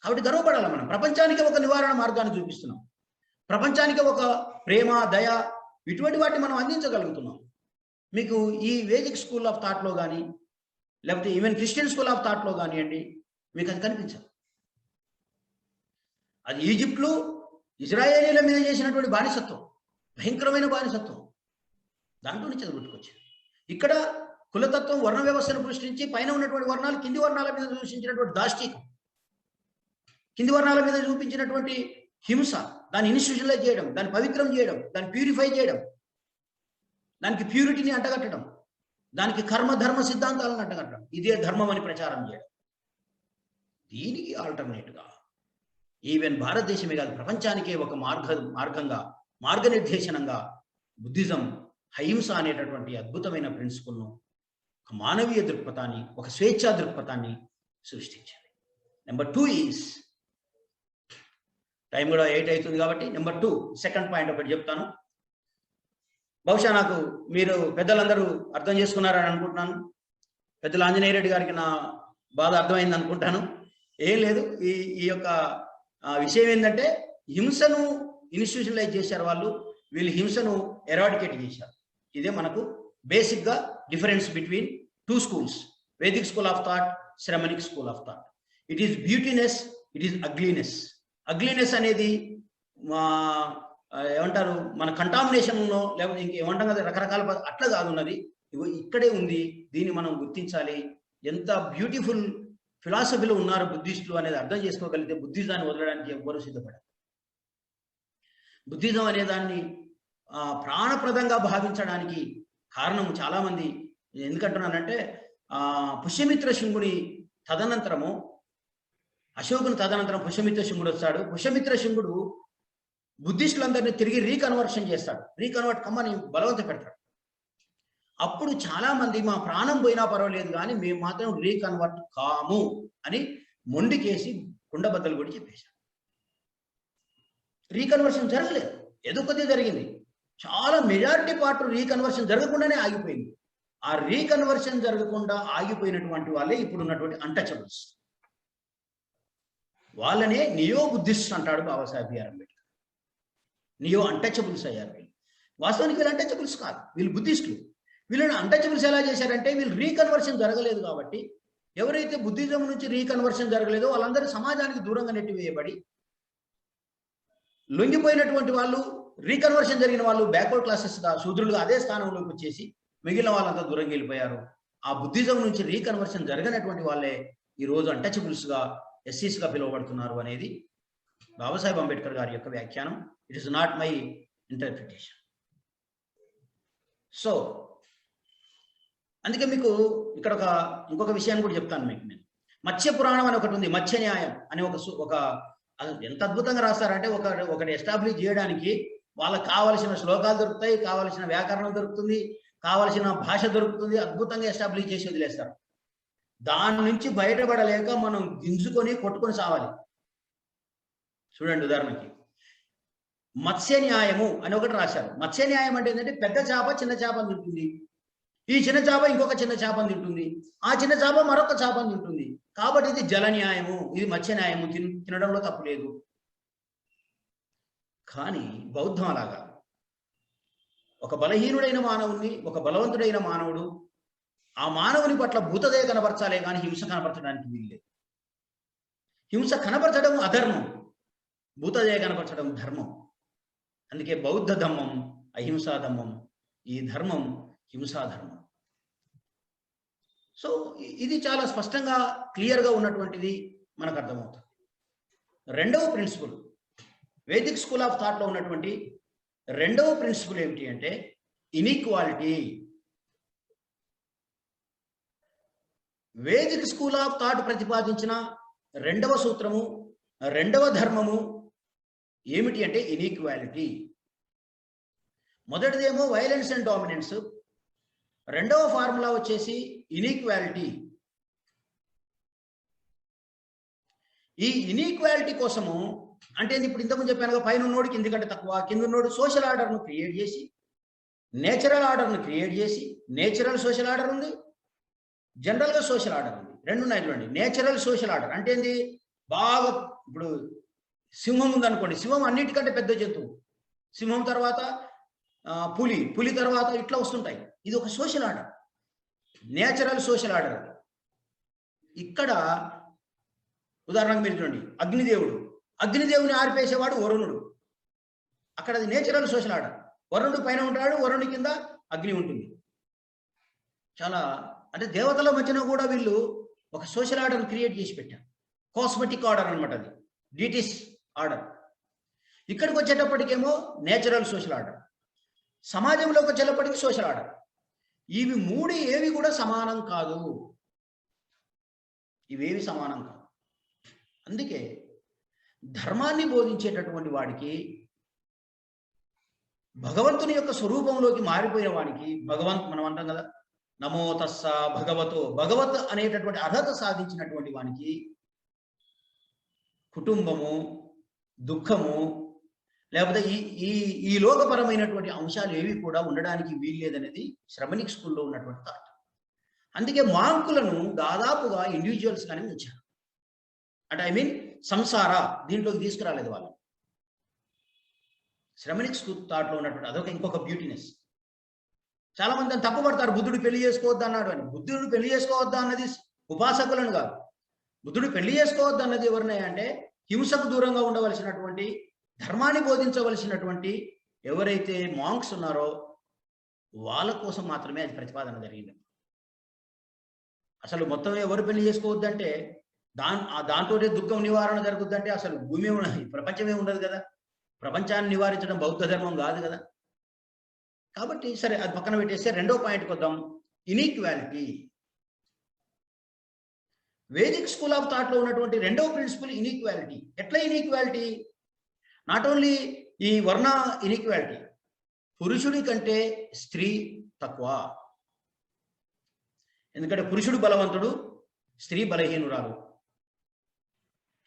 కాబట్టి గర్వపడాలి మనం. ప్రపంచానికి ఒక నివారణ మార్గాన్ని చూపిస్తున్నాం, ప్రపంచానికి ఒక ప్రేమ, దయ, ఇటువంటి వాటిని మనం అందించగలుగుతున్నాం. మీకు ఈ వేదిక్ స్కూల్ ఆఫ్ థాట్లో కానీ, లేకపోతే ఈవెన్ క్రిస్టియన్ స్కూల్ ఆఫ్ థాట్లో కానివ్వండి, మీకు అది కనిపించదు. అది ఈజిప్ట్లో ఇజ్రాయేలీల మీద చేసినటువంటి బానిసత్వం, భయంకరమైన బానిసత్వం, దాంట్లో నుంచి అది పుట్టుకొచ్చింది. ఇక్కడ కులతత్వం, వర్ణ వ్యవస్థను సృష్టించి పైన ఉన్నటువంటి వర్ణాలు కింది వర్ణాల మీద సృష్టించినటువంటి దాష్టికం, కింది వర్ణాల మీద చూపించినటువంటి హింస, దాన్ని ఇన్స్టిట్యూషనలైజ్ చేయడం, దాన్ని పవిత్రం చేయడం, దాన్ని ప్యూరిఫై చేయడం, దానికి ప్యూరిటీని అంటగట్టడం, దానికి కర్మ ధర్మ సిద్ధాంతాలను అంటగట్టడం, ఇదే ధర్మం అని ప్రచారం చేయడం. దీనికి ఆల్టర్నేట్గా ఈవెన్ భారతదేశమే కాదు, ప్రపంచానికే ఒక మార్గంగా, మార్గనిర్దేశనంగా బుద్ధిజం అహింస అనేటటువంటి అద్భుతమైన ప్రిన్సిపల్ను, ఒక మానవీయ దృక్పథాన్ని, ఒక స్వేచ్ఛా దృక్పథాన్ని సృష్టించింది. నెంబర్ 2 ఈజ్, టైం కూడా 8 అవుతుంది కాబట్టి నెంబర్ 2 సెకండ్ పాయింట్ ఒకటి చెప్తాను. బహుశా నాకు మీరు పెద్దలందరూ అర్థం చేసుకున్నారని అనుకుంటున్నాను. పెద్దల ఆంజనేయ రెడ్డి గారికి నా బాధ అర్థమైంది అనుకుంటాను. ఏం లేదు, ఈ ఈ యొక్క విషయం ఏంటంటే హింసను ఇన్స్టిట్యూషనలైజ్ చేశారు వాళ్ళు, వీళ్ళు హింసను ఎరాడికేట్ చేశారు. ఇదే మనకు బేసిక్గా difference between two schools, Vedic school of thought, Shramanic school of thought. It is beautiness, it is ugliness. Ugliness అనేది ఏమంటారు మన కంటామినేషన్లో, లేకపోతే ఇంకేమంటాం కదా రకరకాల అట్లా కాదు ఉన్నది, ఇక్కడే ఉంది. దీన్ని మనం గుర్తించాలి. ఎంత బ్యూటిఫుల్ ఫిలాసఫీలో ఉన్నారు బుద్ధిస్టులు అనేది అర్థం చేసుకోగలిగితే బుద్ధిజాన్ని వదలడానికి ఎవ్వరూ సిద్ధపడారు. బుద్ధిజం అనే దాన్ని ప్రాణప్రదంగా భావించడానికి కారణం చాలామంది ఎందుకంటున్నానంటే, పుష్యమిత్ర శృంగుని తదనంతరము, అశోకుని తదనంతరం పుష్యమిత్ర శృంగుడు వస్తాడు. పుష్యమిత్ర శృంగుడు బుద్ధిస్టులందరినీ తిరిగి రీకన్వర్షన్ చేస్తాడు, రీకన్వర్ట్ కమ్మని బలవంత పెడతాడు. అప్పుడు చాలా మంది మా ప్రాణం పోయినా పర్వాలేదు కానీ మేము మాత్రం రీకన్వర్ట్ కాము అని మొండికేసి కుండబద్దలు కూడా చెప్పేశారు. రీకన్వర్షన్ జరగలేదు, ఏదో కొద్దిగా జరిగింది. చాలా మెజారిటీ పార్ట్ రీకన్వర్షన్ జరగకుండానే ఆగిపోయింది. ఆ రీకన్వర్షన్ జరగకుండా ఆగిపోయినటువంటి వాళ్ళే ఇప్పుడు ఉన్నటువంటి అన్టచబుల్స్. వాళ్ళనే నియో బుద్ధిస్ట్ అంటాడు Babasaheb B R Ambedkar. Neo untouchables అయ్యారు వీళ్ళు. వాస్తవానికి వీళ్ళు అన్టచబుల్స్ కాదు, వీళ్ళు బుద్ధిస్టులు. వీళ్ళని అన్టచబుల్స్ ఎలా చేశారంటే, వీళ్ళు రీకన్వర్షన్ జరగలేదు కాబట్టి, ఎవరైతే బుద్ధిజం నుంచి రీకన్వర్షన్ జరగలేదో వాళ్ళందరూ సమాజానికి దూరంగా నెట్టివేయబడి, లొంగిపోయినటువంటి వాళ్ళు, రీకన్వర్షన్ జరిగిన వాళ్ళు బ్యాక్వర్డ్ క్లాసెస్ శూద్రులుగా అదే స్థానంలోకి వచ్చేసి మిగిలిన వాళ్ళంతా దూరంగా వెళ్ళిపోయారు. ఆ బుద్ధిజం నుంచి రీకన్వర్షన్ జరగనటువంటి వాళ్ళే ఈరోజు అన్టచబుల్స్గా, ఎస్సీస్గా పిలువబడుతున్నారు అనేది బాబాసాహెబ్ అంబేద్కర్ గారి యొక్క వ్యాఖ్యానం. It is not my interpretation. So అందుకే మీకు ఇక్కడ ఇంకొక విషయాన్ని కూడా చెప్తాను మీకు. నేను మత్స్య పురాణం అని ఒకటి ఉంది, మత్స్య న్యాయం అని ఒక ఎంత అద్భుతంగా రాస్తారంటే, ఒకటి ఎస్టాబ్లిష్ చేయడానికి వాళ్ళకి కావలసిన శ్లోకాలు దొరుకుతాయి, కావలసిన వ్యాకరణం దొరుకుతుంది, కావలసిన భాష దొరుకుతుంది, అద్భుతంగా ఎస్టాబ్లిష్ చేసి వదిలేస్తారు. దాని నుంచి బయటపడలేక మనం గింజుకొని కొట్టుకొని సావాలి. చూడండి, ఉదాహరణకి మత్స్య న్యాయము అని ఒకటి రాశారు. మత్స్య న్యాయం అంటే ఏంటంటే, పెద్ద చేప చిన్న చేపని తింటుంది, ఈ చిన్న చేప ఇంకొక చిన్న చేపని తింటుంది, ఆ చిన్న చేప మరొక చేపని తింటుంది, కాబట్టి ఇది జల న్యాయము, ఇది మత్స్య న్యాయము, తినడంలో తప్పు లేదు. కానీ బౌద్ధం అలాగా, ఒక బలహీనుడైన మానవుని, ఒక బలవంతుడైన మానవుడు, ఆ మానవుని పట్ల భూతదయ కనపరచాలే కానీ హింస కనపరచడానికి వీల్లేదు. హింస కనపరచడం అధర్మం, భూతదయ కనపరచడం ధర్మం. అందుకే బౌద్ధ ధర్మం అహింసా ధర్మం, ఈ ధర్మం హింసా ధర్మం. సో ఇది చాలా స్పష్టంగా క్లియర్గా ఉన్నటువంటిది మనకు అర్థమవుతుంది. రెండవ ప్రిన్సిపల్, వేదిక్ స్కూల్ ఆఫ్ థాట్లో ఉన్నటువంటి రెండవ ప్రిన్సిపల్ ఏమిటి అంటే inequality. Vedic school of thought ప్రతిపాదించిన రెండవ సూత్రము, రెండవ ధర్మము ఏమిటి అంటే ఇన్ఈక్వాలిటీ. మొదటిదేమో వైలెన్స్ అండ్ డామినెన్స్, రెండవ ఫార్ములా వచ్చేసి ఇన్ఈక్వాలిటీ. ఈ ఇన్ఈక్వాలిటీ కోసము అంటే ఇప్పుడు ఇంతకుముందు చెప్పాను, పైన ఉన్నోడు కింది కంటే తక్కువ, కింద ఉన్నోడు సోషల్ ఆర్డర్ను క్రియేట్ చేసి, నేచురల్ ఆర్డర్ను క్రియేట్ చేసి, నేచురల్ సోషల్ ఆర్డర్ ఉంది, జనరల్గా సోషల్ ఆర్డర్ ఉంది, రెండు ఉన్నాయి చూడండి. నేచురల్ సోషల్ ఆర్డర్ అంటే ఏంది, బాగా ఇప్పుడు సింహం ఉందనుకోండి, సింహం అన్నిటికంటే పెద్ద జంతువు, సింహం తర్వాత పులి, పులి తర్వాత ఇట్లా వస్తుంటాయి. ఇది ఒక social order, natural social order. ఇక్కడ ఉదాహరణకు మీరు చూడండి, అగ్నిదేవుడు, అగ్నిదేవుని ఆర్పేసేవాడు వరుణుడు, అక్కడ అది నేచురల్ సోషల్ ఆర్డర్. వరుణుడు పైన ఉంటాడు, వరుణుడి కింద అగ్ని ఉంటుంది. చాలా అంటే దేవతల మధ్యన కూడా వీళ్ళు ఒక సోషల్ ఆర్డర్ క్రియేట్ చేసి పెట్టారు. కాస్మెటిక్ ఆర్డర్ అనమాట, అది డీటిస్ ఆర్డర్. ఇక్కడికి వచ్చేటప్పటికేమో నేచురల్ సోషల్ ఆర్డర్, సమాజంలోకి వచ్చేటప్పటికి సోషల్ ఆర్డర్. ఇవి మూడు ఏవి కూడా సమానం కాదు, ఇవేవి సమానం కాదు. అందుకే ధర్మాన్ని బోధించేటటువంటి వాడికి, భగవంతుని యొక్క స్వరూపంలోకి మారిపోయిన వాడికి, మనం అంటాం కదా నమో తస్స భగవతో, భగవత్ అనేటటువంటి అర్హత సాధించినటువంటి వానికి కుటుంబము, దుఃఖము, లేకపోతే ఈ ఈ ఈ లోకపరమైనటువంటి అంశాలు ఏవి కూడా ఉండడానికి వీల్లేదనేది శ్రమణిక్ స్కూల్లో ఉన్నటువంటి థాట్. అందుకే మాంకులను దాదాపుగా ఇండివిజువల్స్ గానే ఉంచారు. అంటే ఐ మీన్ సంసార దీంట్లోకి తీసుకురాలేదు వాళ్ళు. శ్రమణిక్ స్కూల్ థాట్లో ఉన్నటువంటి అదొక ఇంకొక బ్యూటీనెస్. చాలా మంది దాన్ని తప్పుపడతారు, బుద్ధుడు పెళ్లి చేసుకోవద్దు అన్నాడు అని. బుద్ధుడు పెళ్లి చేసుకోవద్దా అన్నది ఉపాసకులను కాదు. బుద్ధుడు పెళ్లి చేసుకోవద్దు అన్నది ఎవరినే అంటే హింసకు దూరంగా ఉండవలసినటువంటి, ధర్మాన్ని బోధించవలసినటువంటి ఎవరైతే మాంక్స్ ఉన్నారో వాళ్ళ కోసం మాత్రమే అది ప్రతిపాదన జరిగింది. అసలు మొత్తం ఎవరు పెళ్లి చేసుకోవద్దంటే దాంతోనే దుఃఖం నివారణ జరుగుద్దంటే అసలు భూమి ప్రపంచమే ఉండదు కదా. ప్రపంచాన్ని నివారించడం బౌద్ధ ధర్మం కాదు కదా. కాబట్టి సరే అది పక్కన పెట్టేస్తే రెండో పాయింట్కి వద్దాం, ఇనీక్వాలిటీ. వేదిక్ స్కూల్ ఆఫ్ థాట్లో ఉన్నటువంటి రెండో ప్రిన్సిపల్ ఇనీక్వాలిటీ. ఎట్లా ఇనీక్వాలిటీ? నాట్ ఓన్లీ ఈ వర్ణ ఇనీక్వాలిటీ, పురుషుడి కంటే స్త్రీ తక్కువ. ఎందుకంటే పురుషుడు బలవంతుడు, స్త్రీ బలహీనురాలు.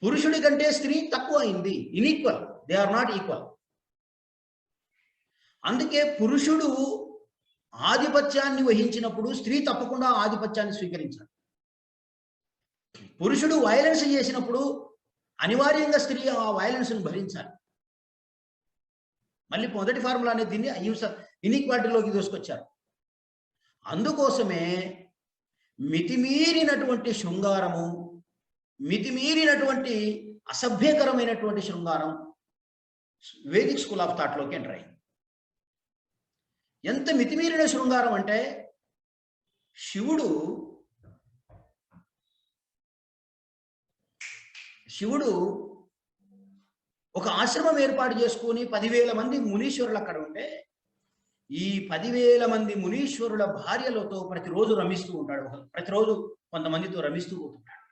పురుషుడి కంటే స్త్రీ తక్కువ అయింది, inequal, they are not equal. అందుకే పురుషుడు ఆధిపత్యాన్ని వహించినప్పుడు స్త్రీ తప్పకుండా ఆధిపత్యాన్ని స్వీకరించాలి. పురుషుడు వైలెన్స్ చేసినప్పుడు అనివార్యంగా స్త్రీ ఆ వైలెన్స్ను భరించాలి. మళ్ళీ మొదటి ఫార్ములా అనేది దీన్ని అహింస ఇన్ఈక్వాలిటీలోకి తీసుకొచ్చారు. అందుకోసమే మితిమీరినటువంటి శృంగారము, మితిమీరినటువంటి అసభ్యకరమైనటువంటి శృంగారం వేదిక్ స్కూల్ ఆఫ్ థాట్లోకి ఎంటర్ అయింది. ఎంత మితిమీరిన శృంగారం అంటే శివుడు ఒక ఆశ్రమం ఏర్పాటు చేసుకుని 10,000 మంది మునీశ్వరులు అక్కడ ఉంటే ఈ 10,000 మంది మునీశ్వరుల భార్యలతో ప్రతిరోజు రమిస్తూ ఉంటాడు. ప్రతిరోజు కొంతమందితో రమిస్తూ పోతుంటాడు.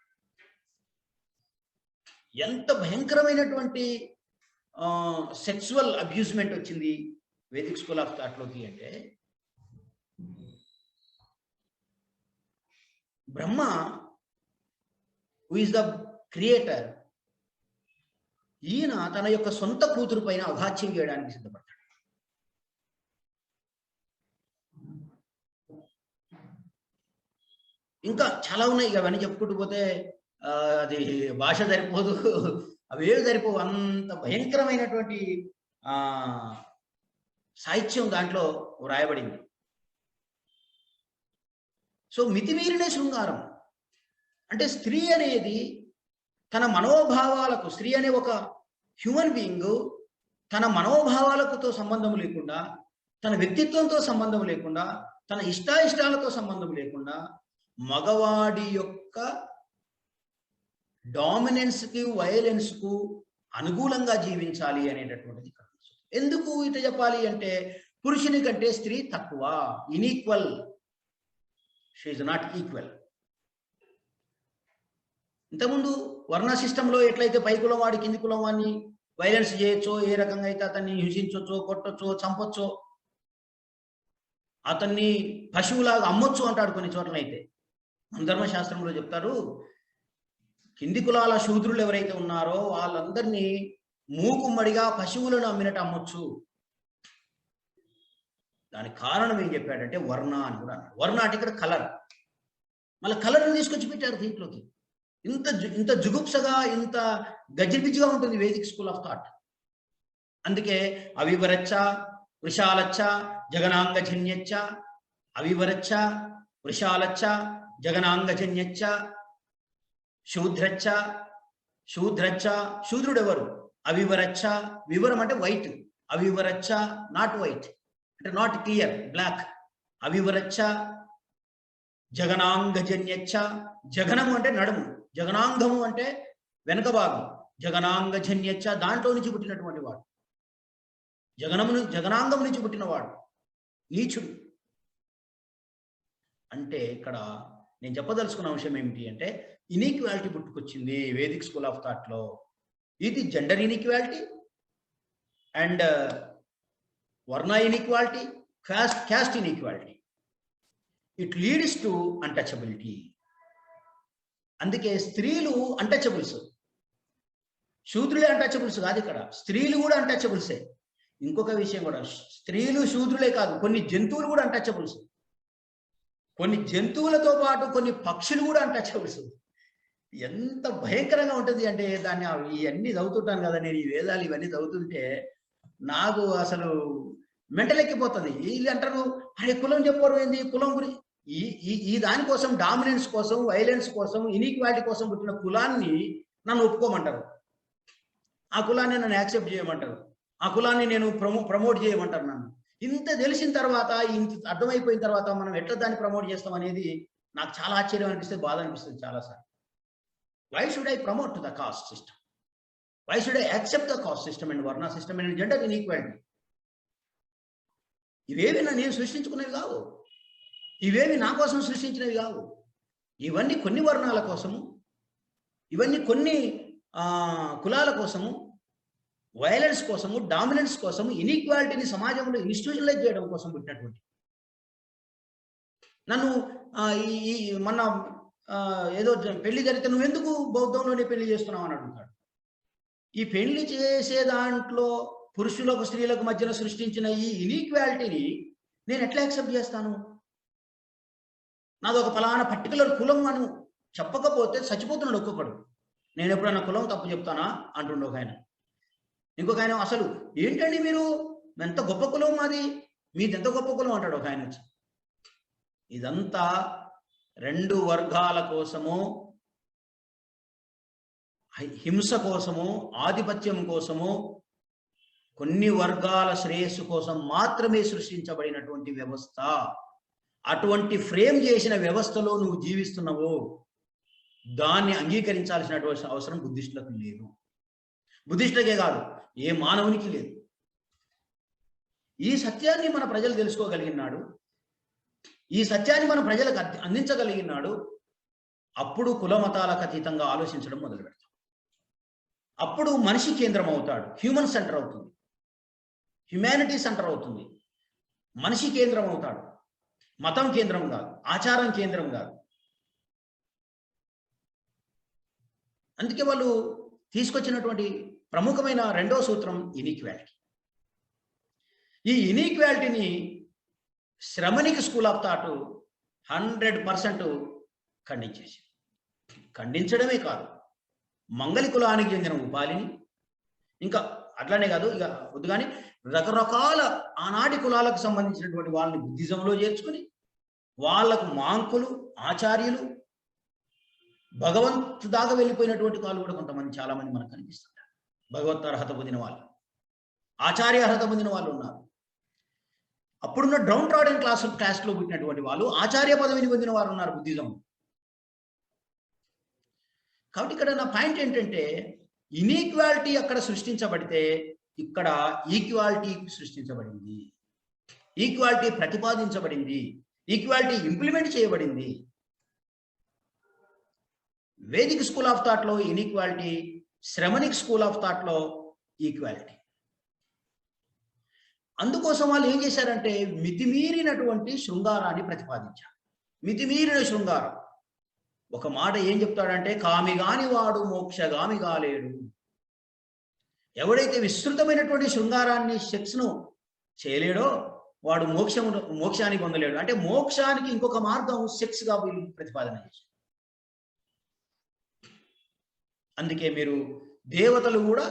ఎంత భయంకరమైనటువంటి సెక్సువల్ అబ్యూజ్మెంట్ వచ్చింది వేదిక్ స్కూల్ ఆఫ్ థాట్లోకి అంటే, బ్రహ్మ హూ ఇస్ ద క్రియేటర్, ఈయన తన యొక్క సొంత కూతురు పైన అఘాత్యం చేయడానికి సిద్ధపడతాడు. ఇంకా చాలా ఉన్నాయి, అవన్నీ చెప్పుకుంటూ పోతే అది భాష సరిపోదు, అవేవి సరిపోవు. అంత భయంకరమైనటువంటి సాహిత్యం దాంట్లో వ్రాయబడింది. సో మితిమీరిన శృంగారం అంటే స్త్రీ అనేది తన మనోభావాలకు, స్త్రీ అనే ఒక హ్యూమన్ బీయింగ్ తన మనోభావాలతో సంబంధం లేకుండా, తన వ్యక్తిత్వంతో సంబంధం లేకుండా, తన ఇష్టాయిష్టాలతో సంబంధం లేకుండా మగవాడి యొక్క డామినెన్స్కి, వైలెన్స్కు అనుకూలంగా జీవించాలి అనేటటువంటిది. ఎందుకు ఇట చెప్పాలి అంటే పురుషుని కంటే స్త్రీ తక్కువ, ఇన్ఈక్వల్, షీ ఈజ్ నాట్ ఈక్వల్. ఇంతకుముందు వర్ణ సిస్టంలో ఎట్లయితే పై కులం వాడి కింది కులం వాడిని వైలెన్స్ చేయొచ్చో, ఏ రకంగా అయితే అతన్ని హింసించవచ్చో, కొట్టొచ్చో, చంపొచ్చో, అతన్ని పశువులాగా అమ్మొచ్చు అంటాడు కొన్ని చోట్లయితే. మన ధర్మశాస్త్రంలో చెప్తారు, కింది కులాల శూద్రులు ఎవరైతే ఉన్నారో వాళ్ళందరినీ మూకుమ్మడిగా పశువులను అమ్మినట్టు అమ్మొచ్చు. దానికి కారణం ఏం చెప్పాడంటే వర్ణ అని కూడా అన్నాడు. వర్ణ అంటే ఇక్కడ కలర్, మళ్ళీ కలర్ని తీసుకొచ్చి పెట్టారు దీంట్లోకి. ఇంత జుగుప్సగా, ఇంత గజిబిజిగా ఉంటుంది వేదిక్ స్కూల్ ఆఫ్ థాట్. అందుకే అవివరచ్చ, వృషాలచ్చ, జగనాంగజన్యచ్చ, అవివరచ్చ, వృషాలచ్చ, జగనాంగజన్యచ్చ, శూద్రచ్చ, శూద్రుడు ఎవరు? అవివరచ్చ, వివరం అంటే వైట్, అవివరచ్చ నాట్ వైట్ అంటే నాట్ క్లియర్, బ్లాక్. అవివరచ్చ, జగనాంగజన్యచ్చ, జగనము అంటే నడుము, జగనాంగము అంటే వెనక భాగం, జగనాంగజన్యచ్చ దాంట్లో నుంచి పుట్టినటువంటి వాడు, జగనాంగం నుంచి పుట్టినవాడు నీచుడు. అంటే ఇక్కడ నేను చెప్పదలుచుకున్న అంశం ఏమిటి అంటే ఇనీక్వాలిటీ పుట్టుకొచ్చింది వేదిక్ స్కూల్ ఆఫ్ థాట్లో. ఇది జెండర్ ఇనీక్వాలిటీ అండ్ వర్ణ inequality, caste inequality. It leads to untouchability. అందుకే స్త్రీలు అన్టచబుల్స్. శూద్రులే అన్టచబుల్స్ కాదు, ఇక్కడ స్త్రీలు కూడా అన్టచబుల్సే. ఇంకొక విషయం కూడా, స్త్రీలు శూద్రులే కాదు, కొన్ని జంతువులు కూడా అన్టచబుల్స్. కొన్ని జంతువులతో పాటు కొన్ని పక్షులు కూడా అన్టచబుల్స్. ఎంత భయంకరంగా ఉంటుంది అంటే దాన్ని ఇవన్నీ చదువుతుంటాను కదా నేను, ఈ వేదాలు ఇవన్నీ చదువుతుంటే నాకు అసలు మెంటలెక్కిపోతుంది. వీళ్ళు అంటారు అరే కులం చెప్పరు ఏంది, కులం గురించి ఈ ఈ ఈ దానికోసం, డామినెన్స్ కోసం, వైలెన్స్ కోసం, ఇన్ఈక్వాలిటీ కోసం పుట్టిన కులాన్ని నన్ను ఒప్పుకోమంటారు, ఆ కులాన్ని నన్ను యాక్సెప్ట్ చేయమంటారు, ఆ కులాన్ని నేను ప్రమోట్ చేయమంటారు నన్ను. ఇంత తెలిసిన తర్వాత, ఇంత అర్థమైపోయిన తర్వాత మనం ఎట్లా దాన్ని ప్రమోట్ చేస్తాం అనేది నాకు చాలా ఆశ్చర్యం అనిపిస్తుంది, బాధ అనిపిస్తుంది చాలాసార్లు. Why should I promote the caste system? Why should I accept the caste system and varna system and gender inequality? ఇవేవి నేను సృష్టించుకునేవి కావు, ఇవేవి నా కోసం సృష్టించినవి కావు. ఇవన్నీ కొన్ని వర్ణాల కోసము, ఇవన్నీ కొన్ని కులాల కోసము, వైలెన్స్ కోసము, డామినెన్స్ కోసము, ఇన్ఈక్వాలిటీని సమాజంలో ఇన్స్టిట్యూషనలైజ్ చేయడం కోసం పుట్టినటువంటి. నన్ను ఈ మొన్న ఏదో పెళ్లి జరిగితే నువ్వెందుకు బౌద్ధంలోనే పెళ్లి చేస్తున్నావు అని అడుగుతాడు. ఈ పెళ్లి చేసే దాంట్లో పురుషులకు స్త్రీలకు మధ్యన సృష్టించిన ఈ ఇన్ఈక్వాలిటీని నేను ఎట్లా యాక్సెప్ట్ చేస్తాను? నాది ఒక ఫలానా పర్టికులర్ కులం అని చెప్పకపోతే చచ్చిపోతున్నాడు ఒక్కొక్కడు. నేను ఎప్పుడైనా కులం తప్పు చెప్తానా అంటుండే ఒక ఆయన. ఇంకొక ఆయన అసలు ఏంటండి మీరు, ఎంత గొప్ప కులం మాది, మీది ఎంత గొప్ప కులం అంటాడు ఒక ఆయన వచ్చి. ఇదంతా రెండు వర్గాల కోసము, హింస కోసము, ఆధిపత్యం కోసము, కొన్ని వర్గాల శ్రేయస్సు కోసం మాత్రమే సృష్టించబడినటువంటి వ్యవస్థ. అటువంటి ఫ్రేమ్ చేసిన వ్యవస్థలో నువ్వు జీవిస్తున్నావు, దాన్ని అంగీకరించాల్సినటువంటి అవసరం బుద్ధిస్టులకు లేదు. బుద్ధిస్టులకే కాదు, ఏ మానవునికి లేదు. ఈ సత్యాన్ని మన ప్రజలు తెలుసుకోగలిగినాడు, ఈ సత్యాన్ని మన ప్రజలకు అందించగలిగినాడు. అప్పుడు కుల మతాలకు అతీతంగా ఆలోచించడం మొదలు పెడతాం. అప్పుడు మనిషి కేంద్రం అవుతాడు, హ్యూమన్ సెంటర్ అవుతుంది, హ్యుమానిటీ సెంటర్ అవుతుంది, మనిషి కేంద్రం అవుతాడు, మతం కేంద్రం కాదు, ఆచారం కేంద్రం కాదు. అందుకే వాళ్ళు తీసుకొచ్చినటువంటి ప్రముఖమైన రెండో సూత్రం ఇన్ఈక్వాలిటీ. ఈ ఇన్ఈక్వాలిటీని శ్రమణిక్ స్కూల్ ఆఫ్ థాట్ 100% ఖండించేసి, ఖండించడమే కాదు, మంగళి కులానికి చెందిన ఉపాలిని, ఇంకా అట్లానే కాదు, ఇక వద్దు కానీ రకరకాల ఆనాటి కులాలకు సంబంధించినటువంటి వాళ్ళని బుద్ధిజంలో చేర్చుకుని, వాళ్లకు మాంకులు, ఆచార్యులు, భగవంతు దాకా వెళ్ళిపోయినటువంటి వాళ్ళు కూడా కొంతమంది, చాలా మంది మనకు కనిపిస్తున్నారు. భగవత్ అర్హత పొందిన వాళ్ళు, ఆచార్య అర్హత పొందిన వాళ్ళు ఉన్నారు. అప్పుడున్న డౌన్ ట్రాడెన్ క్లాస్లో పుట్టినటువంటి వాళ్ళు ఆచార్య పదవిని పొందిన వారు ఉన్నారు బుద్ధిజం. కాబట్టి ఇక్కడ నా పాయింట్ ఏంటంటే, ఇన్ఈక్వాలిటీ అక్కడ సృష్టించబడితే ఇక్కడ ఈక్వాలిటీ సృష్టించబడింది, ఈక్వాలిటీ ప్రతిపాదించబడింది, ఈక్వాలిటీ ఇంప్లిమెంట్ చేయబడింది. వేదిక్ స్కూల్ ఆఫ్ థాట్లో ఇన్ఈక్వాలిటీ, శ్రమణిక్ స్కూల్ ఆఫ్ థాట్లో ఈక్వాలిటీ. అందుకోసం వాళ్ళు ఏం చేశారంటే మితిమీరినటువంటి శృంగారాన్ని ప్రతిపాదించారు. మితిమీరిన శృంగారం. ఒక మాట ఏం చెప్తాడంటే, కామిగాని వాడు మోక్షగామి కాలేడు. ఎవడైతే విస్తృతమైనటువంటి శృంగారాన్ని, సెక్స్ను చేయలేడో వాడు మోక్షానికి పొందలేడు. అంటే మోక్షానికి ఇంకొక మార్గం సెక్స్గా వీళ్ళు ప్రతిపాదన చేశారు. అందుకే మీరు దేవతలు కూడా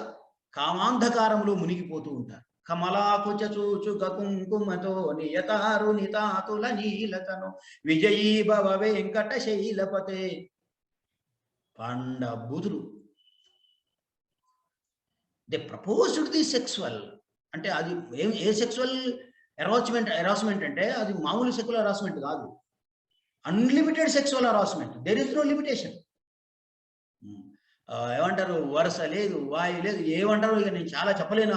కామాంధకారంలో మునిగిపోతూ ఉంటారు. కమలాకుచ చూచుక కుంకుమతో నియతారు నితాతుల నీలతను విజయీ భవ వెంకట శైలపతే. పండబుధులు దే ప్రపోజ్డ్ ది సెక్సువల్. అంటే అది ఏ సెక్సువల్ హెరాస్మెంట్ అంటే అది మామూలు సెక్సువల్ హెరాస్మెంట్ కాదు, unlimited sexual harassment. There is no limitation. ఏమంటారు, వరుస లేదు, వాయు లేదు, ఏమంటారు, ఇక నేను చాలా చెప్పలేను.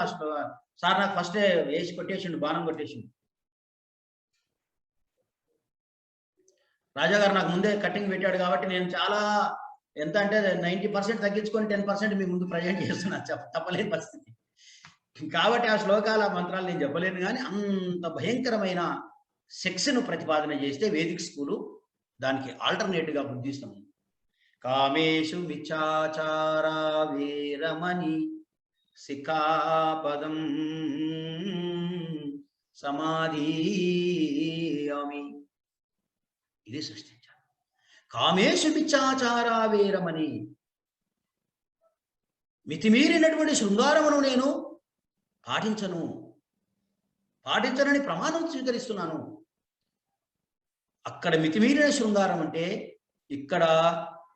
సార్ నాకు ఫస్టే వేసి కొట్టేసిండు, బాణం కొట్టేసిండు. రాజా గారు నాకు ముందే కటింగ్ పెట్టాడు కాబట్టి నేను చాలా, ఎంత అంటే 90% తగ్గించుకొని 10% మీ ముందు ప్రజెంట్ చేస్తున్నా, తప్పలేని పరిస్థితి. కాబట్టి ఆ శ్లోకాల మంత్రాలు నేను చెప్పలేను. కానీ అంత భయంకరమైన సెక్స్ను ప్రతిపాదన చేస్తే వేదిక్ స్కూలు దానికి ఆల్టర్నేటివ్గా బుద్ధిస్తాము. కామేషు మిచ్చాచారా వీరమణి సికాపదం సమాధియామి. ఇది సృష్టించాలి. కామేషు మిచ్చాచారా వీరమణి, మితిమీరినటువంటి శృంగారమును నేను పాటించనని ప్రమాణం స్వీకరిస్తున్నాను. అక్కడ మితిమీరిన శృంగారం అంటే ఇక్కడ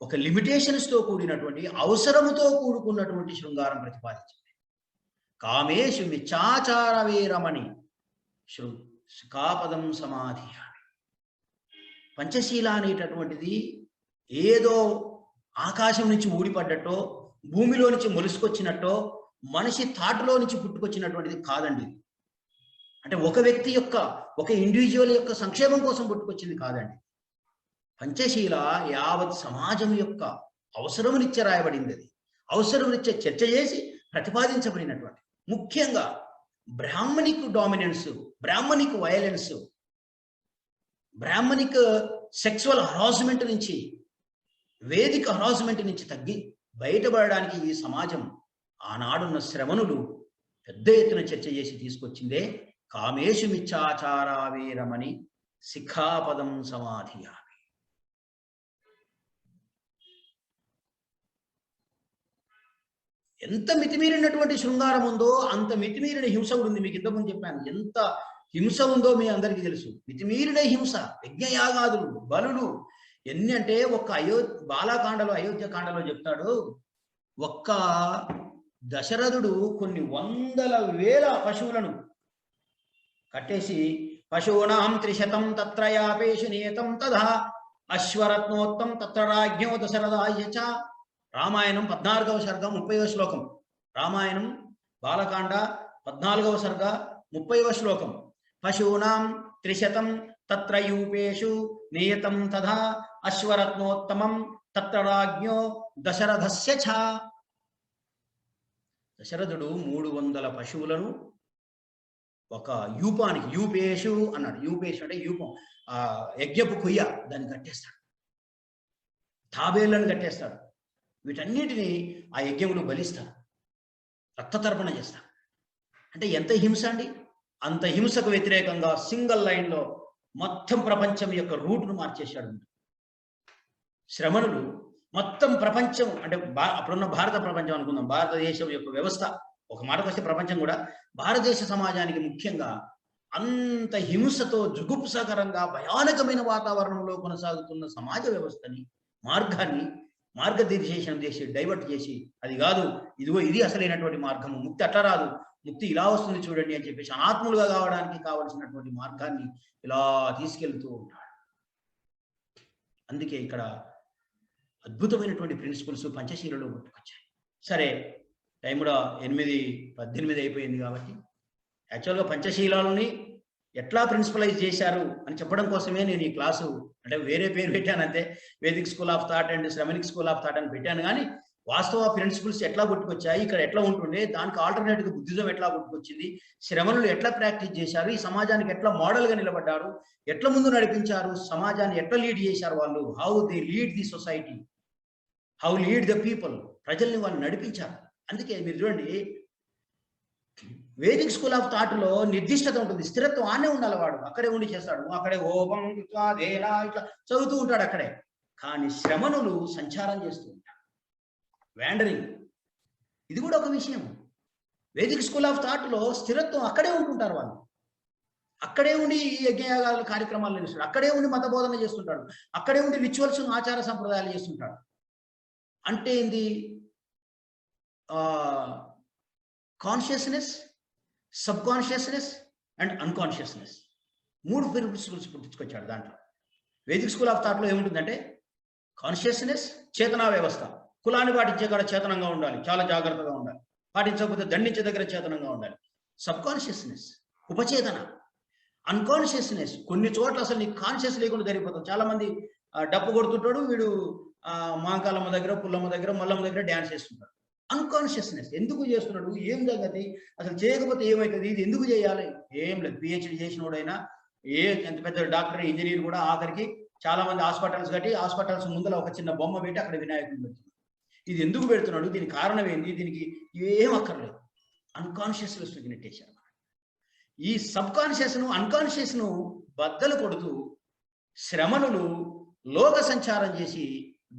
ఒక లిమిటేషన్స్తో కూడినటువంటి, అవసరముతో కూడుకున్నటువంటి శృంగారం ప్రతిపాదించింది. కామేషు మిచ్చాచార వీరమణి కాపదం సమాధియామి. పంచశీల అనేటటువంటిది ఏదో ఆకాశం నుంచి ఊడిపడ్డట్టో, భూమిలో నుంచి మొలుసుకొచ్చినట్టో, మనిషి తాటులో నుంచి పుట్టుకొచ్చినటువంటిది కాదండి. అంటే ఒక వ్యక్తి యొక్క, ఒక ఇండివిజువల్ యొక్క సంక్షేమం కోసం పుట్టుకొచ్చింది కాదండి. పంచశీల యావత్ సమాజం యొక్క అవసరమునిచ్చే రాయబడింది. అది అవసరమునిచ్చే చర్చ చేసి ప్రతిపాదించబడినటువంటి, ముఖ్యంగా బ్రాహ్మణిక్ డామినెన్స్, బ్రాహ్మణిక్ వయలెన్స్, బ్రాహ్మణిక్ సెక్సువల్ హరాస్మెంట్ నుంచి, వేదిక హరాస్మెంట్ నుంచి తగ్గి బయటపడడానికి ఈ సమాజం ఆనాడున్న శ్రమణులు పెద్ద ఎత్తున చర్చ చేసి తీసుకొచ్చిందే కామేషు మిచ్చాచారా వీరమణి శిఖాపదం సమాధియామి. ఎంత మితిమీరినటువంటి శృంగారం ఉందో అంత మితిమీరిన హింస కూడా ఉంది. మీకు ఇంతకుముందు చెప్పాను ఎంత హింస ఉందో మీ అందరికీ తెలుసు. మితిమీరిన హింస, యజ్ఞయాగాదులు, బలులు ఎన్ని అంటే ఒక్క బాలాకాండలో, అయోధ్యకాండలో చెప్తాడు. ఒక్క దశరథుడు కొన్ని వందల వేల పశువులను కట్టేసి పశూనాం 300 తత్రయాపేషు నియతం తథా అశ్వరత్నోత్తం తత్ర రాజ్ఞో దశరథాయచ. రామాయణం 14వ సర్గం 30వ శ్లోకం. రామాయణం బాలకాండ 14వ సర్గ 30వ శ్లోకం. పశూనాం 300 తత్ర యూపేషు నియతం తథా అశ్వరత్నోత్తమం తత్ర రాజ్ఞో దశరథస్య చ. దశరథుడు 300 పశువులను ఒక యూపానికి, యూపేషు అన్నాడు. యూపేషు అంటే యూపం, ఆ యజ్ఞపు కొయ్య, దాన్ని కట్టేస్తాడు. తాబేళ్లను కట్టేస్తాడు. వీటన్నిటిని ఆ యజ్ఞములు బలిస్తాడు, రక్తతర్పణ చేస్తాడు. అంటే ఎంత హింస అండి! అంత హింసకు వ్యతిరేకంగా సింగిల్ లైన్లో మొత్తం ప్రపంచం యొక్క రూట్ను మార్చేశాడు. శ్రమణులు మొత్తం ప్రపంచం, అంటే అప్పుడున్న భారత ప్రపంచం అనుకుందాం, భారతదేశం యొక్క వ్యవస్థ, ఒక మాటకు వస్తే ప్రపంచం కూడా, భారతదేశ సమాజానికి ముఖ్యంగా అంత హింసతో జుగుప్సకరంగా భయానకమైన వాతావరణంలో కొనసాగుతున్న సమాజ వ్యవస్థని, మార్గనిర్దేశం చేసి డైవర్ట్ చేసి, అది కాదు, ఇదిగో ఇది అసలైనటువంటి మార్గము, ముక్తి అట్లా రాదు, ముక్తి ఇలా వస్తుంది చూడండి అని చెప్పేసి అనాత్ములుగా కావడానికి కావలసినటువంటి మార్గాన్ని ఇలా తీసుకెళ్తూ ఉంటాడు. అందుకే ఇక్కడ అద్భుతమైనటువంటి ప్రిన్సిపల్స్ పంచశీలలో పుట్టుకొచ్చాయి. సరే, టైం కూడా 8:18 అయిపోయింది కాబట్టి యాక్చువల్గా పంచశీలాలని ఎట్లా ప్రిన్సిపలైజ్ చేశారు అని చెప్పడం కోసమే నేను ఈ క్లాసు, అంటే వేరే పేరు పెట్టాను అంతే, Vedic school of thought and Shramanic school of thought అని పెట్టాను. కానీ వాస్తవ ప్రిన్సిపల్స్ ఎట్లా పుట్టుకొచ్చాయి, ఇక్కడ ఎట్లా ఉంటుండే, దానికి ఆల్టర్నేటివ్ బుద్ధిజం ఎట్లా పుట్టుకొచ్చింది, శ్రమణులు ఎట్లా ప్రాక్టీస్ చేశారు, ఈ సమాజానికి ఎట్లా మోడల్గా నిలబడ్డారు, ఎట్లా ముందు నడిపించారు, సమాజాన్ని ఎట్లా లీడ్ చేశారు వాళ్ళు, how they lead the society, how lead the people, ప్రజల్ని వాళ్ళు నడిపించారు. అందుకే మీరు చూడండి, వేదిక్ స్కూల్ ఆఫ్ థాట్ లో నిర్దిష్టత ఉంటుంది, స్థిరత్వం ఆనే ఉండాలి. వాడు అక్కడే ఉండి చేస్తాడు, అక్కడే ఓపం ఇట్లా ఇట్లా చదువుతూ ఉంటాడు అక్కడే. కానీ శ్రమణులు సంచారం చేస్తూ ఉంటారు, వ్యాండరింగ్. ఇది కూడా ఒక విషయం. వేదిక్ స్కూల్ ఆఫ్ థాట్ లో స్థిరత్వం, అక్కడే ఉంటుంటారు వాళ్ళు, అక్కడే ఉండి యజ్ఞయాగాల కార్యక్రమాలు చేస్తుంటాడు, అక్కడే ఉండి మత బోధన చేస్తుంటాడు, అక్కడే ఉండి రిచువల్స్, ఆచార సంప్రదాయాలు చేస్తుంటాడు. అంటే ఏంది? Consciousness, subconsciousness and unconsciousness, 3 principles పుట్టించుకొచ్చాడు దాంట్లో. వేదిక్ స్కూల్ ఆఫ్ థాట్లో ఏముంటుందంటే కాన్షియస్నెస్, చేతనా వ్యవస్థ, కులాన్ని పాటించే కాడ చేతనంగా ఉండాలి, చాలా జాగ్రత్తగా ఉండాలి, పాటించకపోతే దండించే దగ్గర చేతనంగా ఉండాలి. Sub consciousness, ఉపచేతన. అన్కాన్షియస్నెస్, కొన్ని చోట్ల అసలు నీకు కాన్షియస్ లేకుండా జరిగిపోతాం. చాలా మంది డప్పు కొడుతుంటాడు, వీడు మాంకాలమ్మ దగ్గర, పుల్లమ్మ దగ్గర, మల్లమ్మ దగ్గర డ్యాన్స్ చేస్తుంటాడు. అన్కాన్షియస్నెస్, ఎందుకు చేస్తున్నాడు, ఏం జరగదు, అసలు చేయకపోతే ఏమవుతుంది, ఇది ఎందుకు చేయాలి, ఏం లేదు. పిహెచ్డి చేసినోడైనా, ఎంత పెద్ద డాక్టర్, ఇంజనీర్ కూడా ఆఖరికి చాలా మంది హాస్పిటల్స్ కట్టి హాస్పిటల్స్ ముందర ఒక చిన్న బొమ్మ పెట్టి అక్కడ వినాయకుడిని పెడుతున్నాడు. ఇది ఎందుకు పెడుతున్నాడు, దీనికి కారణం ఏంది, దీనికి ఏం అక్కర్లేదు, అన్కాన్షియస్ లిస్ట్కి నెట్టేశారు. ఈ సబ్ కాన్షియస్ను అన్కాన్షియస్ను బద్దలు కొడుతూ శ్రమణులు లోక సంచారం చేసి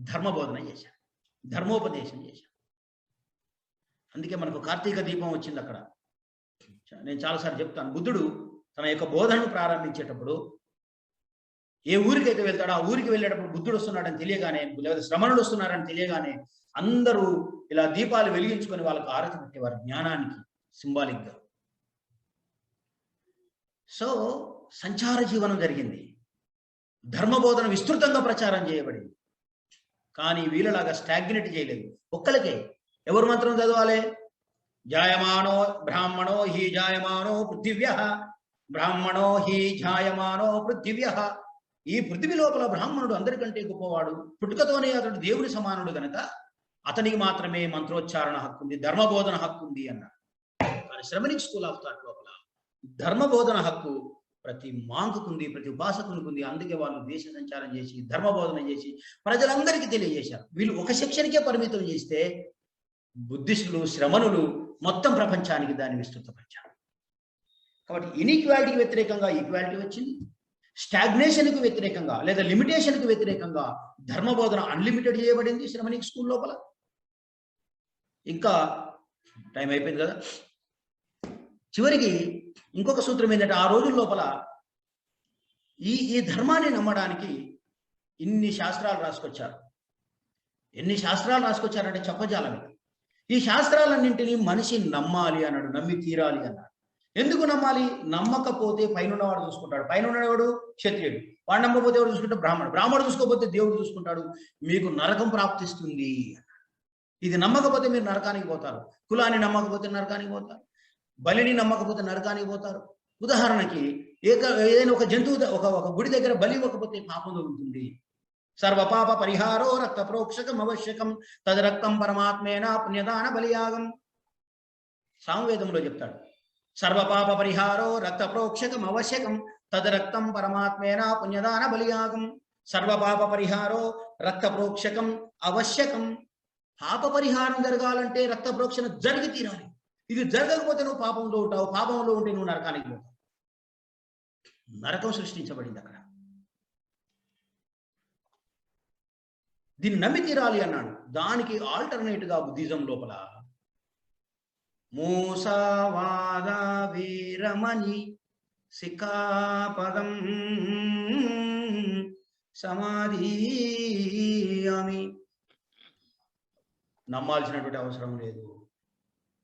ధర్మబోధన చేశారు, ధర్మోపదేశం చేశారు. అందుకే మనకు కార్తీక దీపం వచ్చింది అక్కడ. నేను చాలాసార్లు చెప్తాను, బుద్ధుడు తన యొక్క బోధనను ప్రారంభించేటప్పుడు ఏ ఊరికైతే వెళ్తాడో ఆ ఊరికి వెళ్ళేటప్పుడు బుద్ధుడు వస్తున్నాడని తెలియగానే, లేదా శ్రమణుడు వస్తున్నారని తెలియగానే అందరూ ఇలా దీపాలు వెలిగించుకొని వాళ్ళకు ఆరతి పెట్టేవారు, జ్ఞానానికి సింబాలిక్గా. సో సంచార జీవనం జరిగింది, ధర్మబోధన విస్తృతంగా ప్రచారం చేయబడింది. కానీ వీళ్ళలాగా స్టాగ్నేట్ చేయలేదు. ఒక్కలకే ఎవరు మంత్రం చదవాలి? జాయమానో బ్రాహ్మణో హి జాయమానో పృథివ్యః, బ్రాహ్మణో హి జాయమానో పృథివ్యః. ఈ పృథివీ లోపల బ్రాహ్మణుడు అందరికంటే గొప్పవాడు, పుట్టుకతోనే అతడు దేవుని సమానుడు గనక అతనికి మాత్రమే మంత్రోచ్చారణ హక్కు ఉంది, ధర్మబోధన హక్కు ఉంది అన్నాడు. కానీ శ్రమణిక్ స్కూల్ ఆఫ్ థాట్ లోపల ధర్మబోధన హక్కు ప్రతి మాంకుకుంది, ప్రతి ఉపాసకునికి ఉంది. అందుకే వాళ్ళు దేశ సంచారం చేసి ధర్మబోధన చేసి ప్రజలందరికీ తెలియజేశారు. వీళ్ళు ఒక సెక్షన్కే పరిమితం చేస్తే బుద్ధిస్టులు, శ్రమణులు మొత్తం ప్రపంచానికి దాన్ని విస్తృతపరిచారు. కాబట్టి ఇన్ఈక్వాలిటీకి వ్యతిరేకంగా ఈక్వాలిటీ వచ్చింది, స్టాగ్నేషన్కి వ్యతిరేకంగా లేదా లిమిటేషన్కి వ్యతిరేకంగా ధర్మబోధన అన్లిమిటెడ్ చేయబడింది శ్రమణిక్ స్కూల్ లోపల. ఇంకా టైం అయిపోయింది కదా. చివరికి ఇంకొక సూత్రం ఏంటంటే, ఆ రోజుల లోపల ఈ ధర్మాన్ని నమ్మడానికి ఇన్ని శాస్త్రాలు రాసుకొచ్చారు. ఎన్ని శాస్త్రాలు రాసుకొచ్చారంటే చెప్పజాలం. ఈ శాస్త్రాలన్నింటినీ మనిషి నమ్మాలి అన్నాడు, నమ్మి తీరాలి అన్నాడు. ఎందుకు నమ్మాలి? నమ్మకపోతే పైనున్నవాడు చూసుకుంటాడు. పైనున్నవాడు క్షత్రియుడు, వాడు నమ్మకపోతే ఎవడు చూసుకుంటే బ్రాహ్మణుడు, బ్రాహ్మణుడు చూసుకోకపోతే దేవుడు చూసుకుంటాడు. మీకు నరకం ప్రాప్తిస్తుంది. ఇది నమ్మకపోతే మీరు నరకానికి పోతారు. కులాన్ని నమ్మకపోతే నరకానికి పోతారు, బలిని నమ్మకపోతే నరకానికి పోతారు. ఉదాహరణకి ఏదైనా ఒక జంతువు ఒక గుడి దగ్గర బలి ఇవ్వకపోతే పాపం ఉంటుంది. సర్వపాప పరిహారో రక్త ప్రోక్షకం అవశ్యకం తదరక్తం పరమాత్మేన పుణ్యదాన బలియాగం. సామవేదంలో చెప్తాడు, సర్వపాప పరిహారో రక్త ప్రోక్షకం అవశ్యకం తదరక్తం పరమాత్మేన పుణ్యదాన బలియాగం. సర్వపాప పరిహారో రక్త ప్రోక్షకం అవశ్యకం. పాప పరిహారం జరగాలంటే రక్త ప్రోక్షణ జరిగి తీరాలి. ఇది జరగకపోతే నువ్వు పాపంలో ఉంటావు, పాపంలో ఉంటే నువ్వు నరకానికి పోతావు. నరకం సృష్టించబడింది అక్కడ. దీన్ని నమ్మి తీరాలి అన్నాడు. దానికి ఆల్టర్నేట్ గా బుద్ధిజం లోపల మూసావాద వీరమణి సికాపదం సమాధియామి. నమ్మాల్సినటువంటి అవసరం లేదు.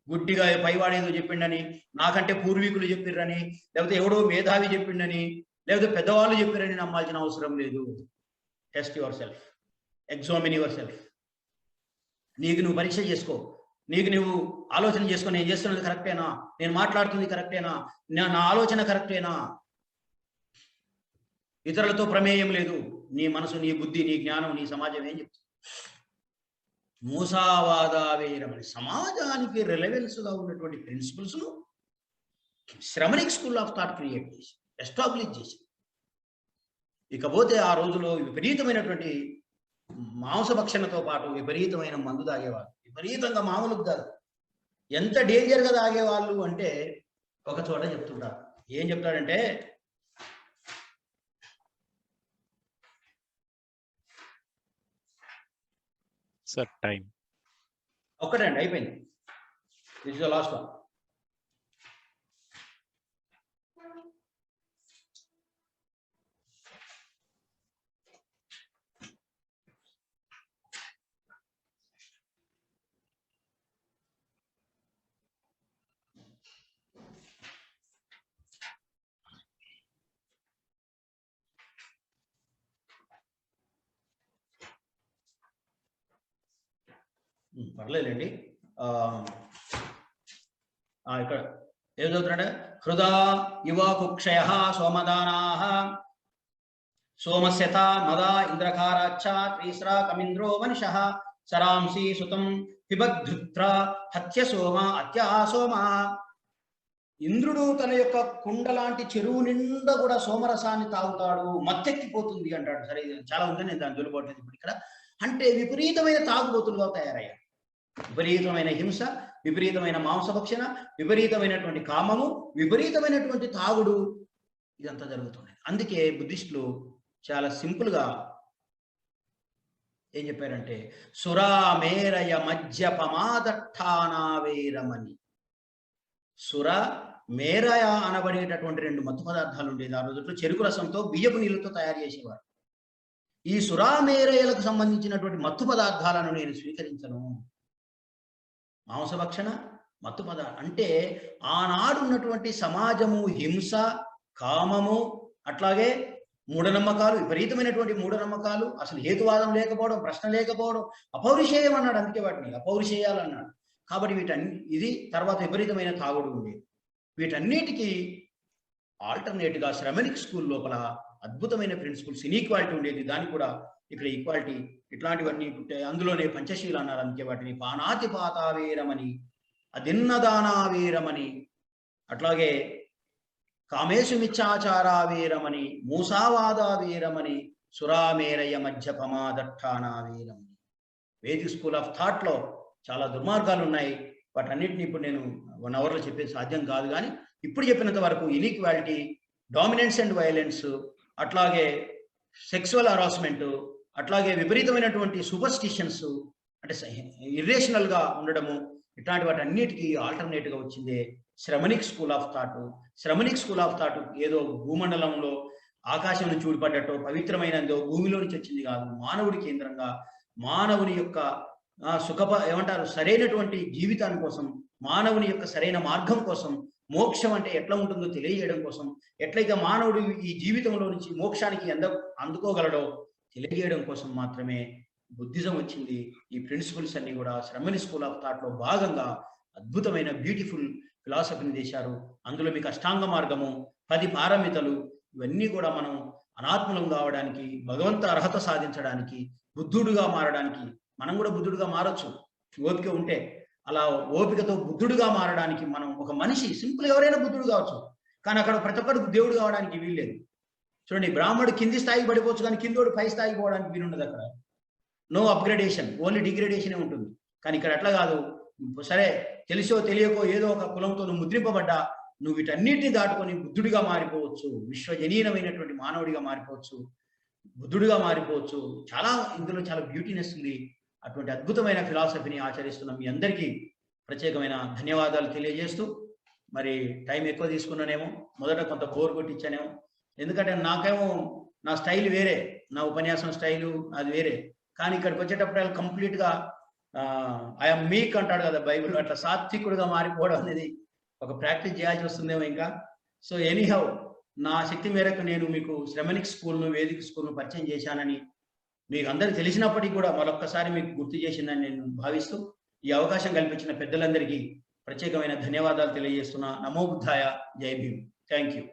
గుడ్డిగా పైవాడేదో చెప్పిండని, నాకంటే పూర్వీకులు చెప్పిర్రని, లేకపోతే ఎవడో మేధావి చెప్పిండని, లేకపోతే పెద్దవాళ్ళు చెప్పిరని నమ్మాల్సిన అవసరం లేదు. Test your self, examine your self. నీకు నువ్వు పరీక్ష చేసుకో, నీకు నువ్వు ఆలోచన చేసుకో. నేను చేస్తున్నది కరెక్టేనా, నేను మాట్లాడుతుంది కరెక్టేనా, నా ఆలోచన కరెక్టేనా, ఇతరులతో ప్రమేయం లేదు. నీ మనసు, నీ బుద్ధి, నీ జ్ఞానం, నీ సమాజం ఏం చెప్తుంది? మూసావాదావేరమని సమాజానికి రెలవెన్స్గా ఉన్నటువంటి ప్రిన్సిపల్స్ను శ్రమణిక్ స్కూల్ ఆఫ్ థాట్ క్రియేట్ చేసి ఎస్టాబ్లిష్ చేసి. ఇకపోతే ఆ రోజులో విపరీతమైనటువంటి మాంసభక్షణతో పాటు విపరీతమైన మందు తాగేవాళ్ళు. విపరీతంగా మామూలుగా కాదు, ఎంత డేంజర్గా తాగేవాళ్ళు అంటే ఒక చోట చెప్తుంటారు. ఏం చెప్తాడంటే, సార్ టైం ఒక్కటండి, అయిపోయింది. This is the last one. పర్లేదండి. ఇక్కడ ఏం చదువుతున్నాడు? హృదా యువ కుక్షయ సోమదానా సోమస్యత మద ఇంద్రకారాచ్చ త్రీస్రా కమింద్రో మనిష సరాంసి సుతం పిబద్ధృత్ర హత్య సోమ అత్యా సోమ. ఇంద్రుడు తన యొక్క కుండ లాంటి చెరువు నిండా కూడా సోమరసాన్ని తాగుతాడు, మత్తెక్కిపోతుంది అంటాడు. సరే, ఇది చాలా ఉంది, నేను దాని జోలిపోవట్లేదు ఇప్పుడు ఇక్కడ. అంటే విపరీతమైన తాగుబోతులుగా తయారయ్యారు. విపరీతమైన హింస, విపరీతమైన మాంసభక్షణ, విపరీతమైనటువంటి కామము, విపరీతమైనటువంటి తాగుడు, ఇదంతా జరుగుతుంది. అందుకే బుద్ధిస్టులు చాలా సింపుల్గా ఏం చెప్పారంటే సురా మేరయ మద్యపమాదట్టానావేరమని. సుర మేరయ అనబడేటటువంటి 2 మత్తు పదార్థాలు ఉండేది ఆ రోజుల్లో. చెరుకు రసంతో, బియ్యపు నీళ్ళతో తయారు చేసేవారు. ఈ సురా మేరయలకు సంబంధించినటువంటి మత్తు పదార్థాలను నేను స్వీకరించను. మాంసభక్షణ, మత్తు పదార్థం అంటే ఆనాడు ఉన్నటువంటి సమాజము హింస, కామము, అట్లాగే మూఢనమ్మకాలు, విపరీతమైనటువంటి మూఢనమ్మకాలు, అసలు హేతువాదం లేకపోవడం, ప్రశ్న లేకపోవడం, అపౌరుషేయం అన్నాడు. అందుకే వాటిని అపౌరుషేయాలు అన్నాడు. కాబట్టి ఇది తర్వాత విపరీతమైన తాగుడు ఉండేది. వీటన్నిటికీ ఆల్టర్నేట్గా శ్రమనిక్ స్కూల్ లోపల అద్భుతమైన ప్రిన్సిపల్స్, ఇన్ఈక్వాలిటీ ఉండేది. దానికి కూడా ఇక్కడ ఈక్వాలిటీ, ఇట్లాంటివన్నీ పుట్టాయి. అందులోనే పంచశీల అన్నారు. అందుకే వాటిని పానాతిపాతావేరమని, అదిన్నదానావేరమని, అట్లాగే కామేశు మిచ్చాచారావేరమని, మూసావాదావేరమని, సురామేరయ మధ్యపమాదట్టానావేరమని. వేదిక్ స్కూల్ ఆఫ్ థాట్లో చాలా దుర్మార్గాలు ఉన్నాయి. వాటన్నిటిని ఇప్పుడు నేను 1 అవర్లో చెప్పేది సాధ్యం కాదు. కానీ ఇప్పుడు చెప్పినంత వరకు ఇన్ఈక్వాలిటీ, డామినెన్స్ అండ్ వైలెన్స్, అట్లాగే సెక్సువల్ హరాస్మెంట్, అట్లాగే విపరీతమైనటువంటి సూపర్స్టిషన్స్, అంటే ఇర్రేషనల్గా ఉండడము, ఇట్లాంటి వాటన్నిటికీ ఆల్టర్నేట్గా వచ్చిందే Shramanic school of thought. Shramanic school of thought ఏదో భూమండలంలో ఆకాశం నుంచి ఊడిపడ్డటో పవిత్రమైనదో భూమిలో నుంచి వచ్చింది కాదు. మానవుడి కేంద్రంగా, మానవుని యొక్క ఏమంటారు సరైనటువంటి జీవితాని కోసం, మానవుని యొక్క సరైన మార్గం కోసం, మోక్షం అంటే ఎట్లా ఉంటుందో తెలియజేయడం కోసం, ఎట్లయితే మానవుడు ఈ జీవితంలో నుంచి మోక్షానికి అందుకోగలడో తెలియజేయడం కోసం మాత్రమే బుద్ధిజం వచ్చింది. ఈ ప్రిన్సిపల్స్ అన్ని కూడా శ్రమని స్కూల్ ఆఫ్ థాట్లో భాగంగా అద్భుతమైన బ్యూటిఫుల్ ఫిలాసఫీని చేశారు. అందులో మీకు అష్టాంగ మార్గము, 10 పారమితలు, ఇవన్నీ కూడా మనం అనాత్మలం కావడానికి, భగవంత అర్హత సాధించడానికి, బుద్ధుడుగా మారడానికి. మనం కూడా బుద్ధుడుగా మారచ్చు ఓపిక ఉంటే. అలా ఓపికతో బుద్ధుడుగా మారడానికి మనం ఒక మనిషి సింపుల్ ఎవరైనా బుద్ధుడు కావచ్చు. కానీ అక్కడ ప్రతి ఒక్కడు దేవుడు కావడానికి వీల్లేదు. చూడండి, బ్రాహ్మణుడు కింది స్థాయికి పడిపోవచ్చు, కానీ కిందోడు పై స్థాయికి పోవడానికి వీలుండదు. అక్కడ నో అప్గ్రేడేషన్, ఓన్లీ డిగ్రేడేషనే ఉంటుంది. కానీ ఇక్కడ అట్లా కాదు. సరే, తెలిసో తెలియకో ఏదో ఒక కులంతో నువ్వు ముద్రింపబడ్డా, నువ్వు వీటన్నిటిని దాటుకొని బుద్ధుడిగా మారిపోవచ్చు, విశ్వజనీయమైనటువంటి మానవుడిగా మారిపోవచ్చు, బుద్ధుడిగా మారిపోవచ్చు. ఇందులో చాలా బ్యూటీనెస్ ఉంది. అటువంటి అద్భుతమైన ఫిలాసఫీని ఆచరిస్తున్న మీ అందరికీ ప్రత్యేకమైన ధన్యవాదాలు తెలియజేస్తూ, మరి టైం ఎక్కువ తీసుకున్నానేమో, మొదట కొంత బోర్ కొట్టించానేమో. ఎందుకంటే నాకేమో నా స్టైల్ వేరే, నా ఉపన్యాసం స్టైలు అది వేరే. కానీ ఇక్కడికి వచ్చేటప్పుడు కంప్లీట్గా ఐఎమ్ మీక్ అంటాడు కదా బైబిల్, అట్లా సాత్వికుడుగా మారిపోవడం అనేది ఒక ప్రాక్టీస్ చేయాల్సి వస్తుందేమో ఇంకా. సో ఎనీహౌ, నా శక్తి మేరకు నేను మీకు శ్రమనిక్ స్కూల్ను, వేదిక స్కూల్ను పరిచయం చేశానని మీకు అందరికీ తెలిసినప్పటికీ కూడా మరొక్కసారి మీకు గుర్తు చేసిందని నేను భావిస్తూ, ఈ అవకాశం కల్పించిన పెద్దలందరికీ ప్రత్యేకమైన ధన్యవాదాలు తెలియజేస్తున్నా. నమో బుద్ధాయ, జై భీమ్. Thank you.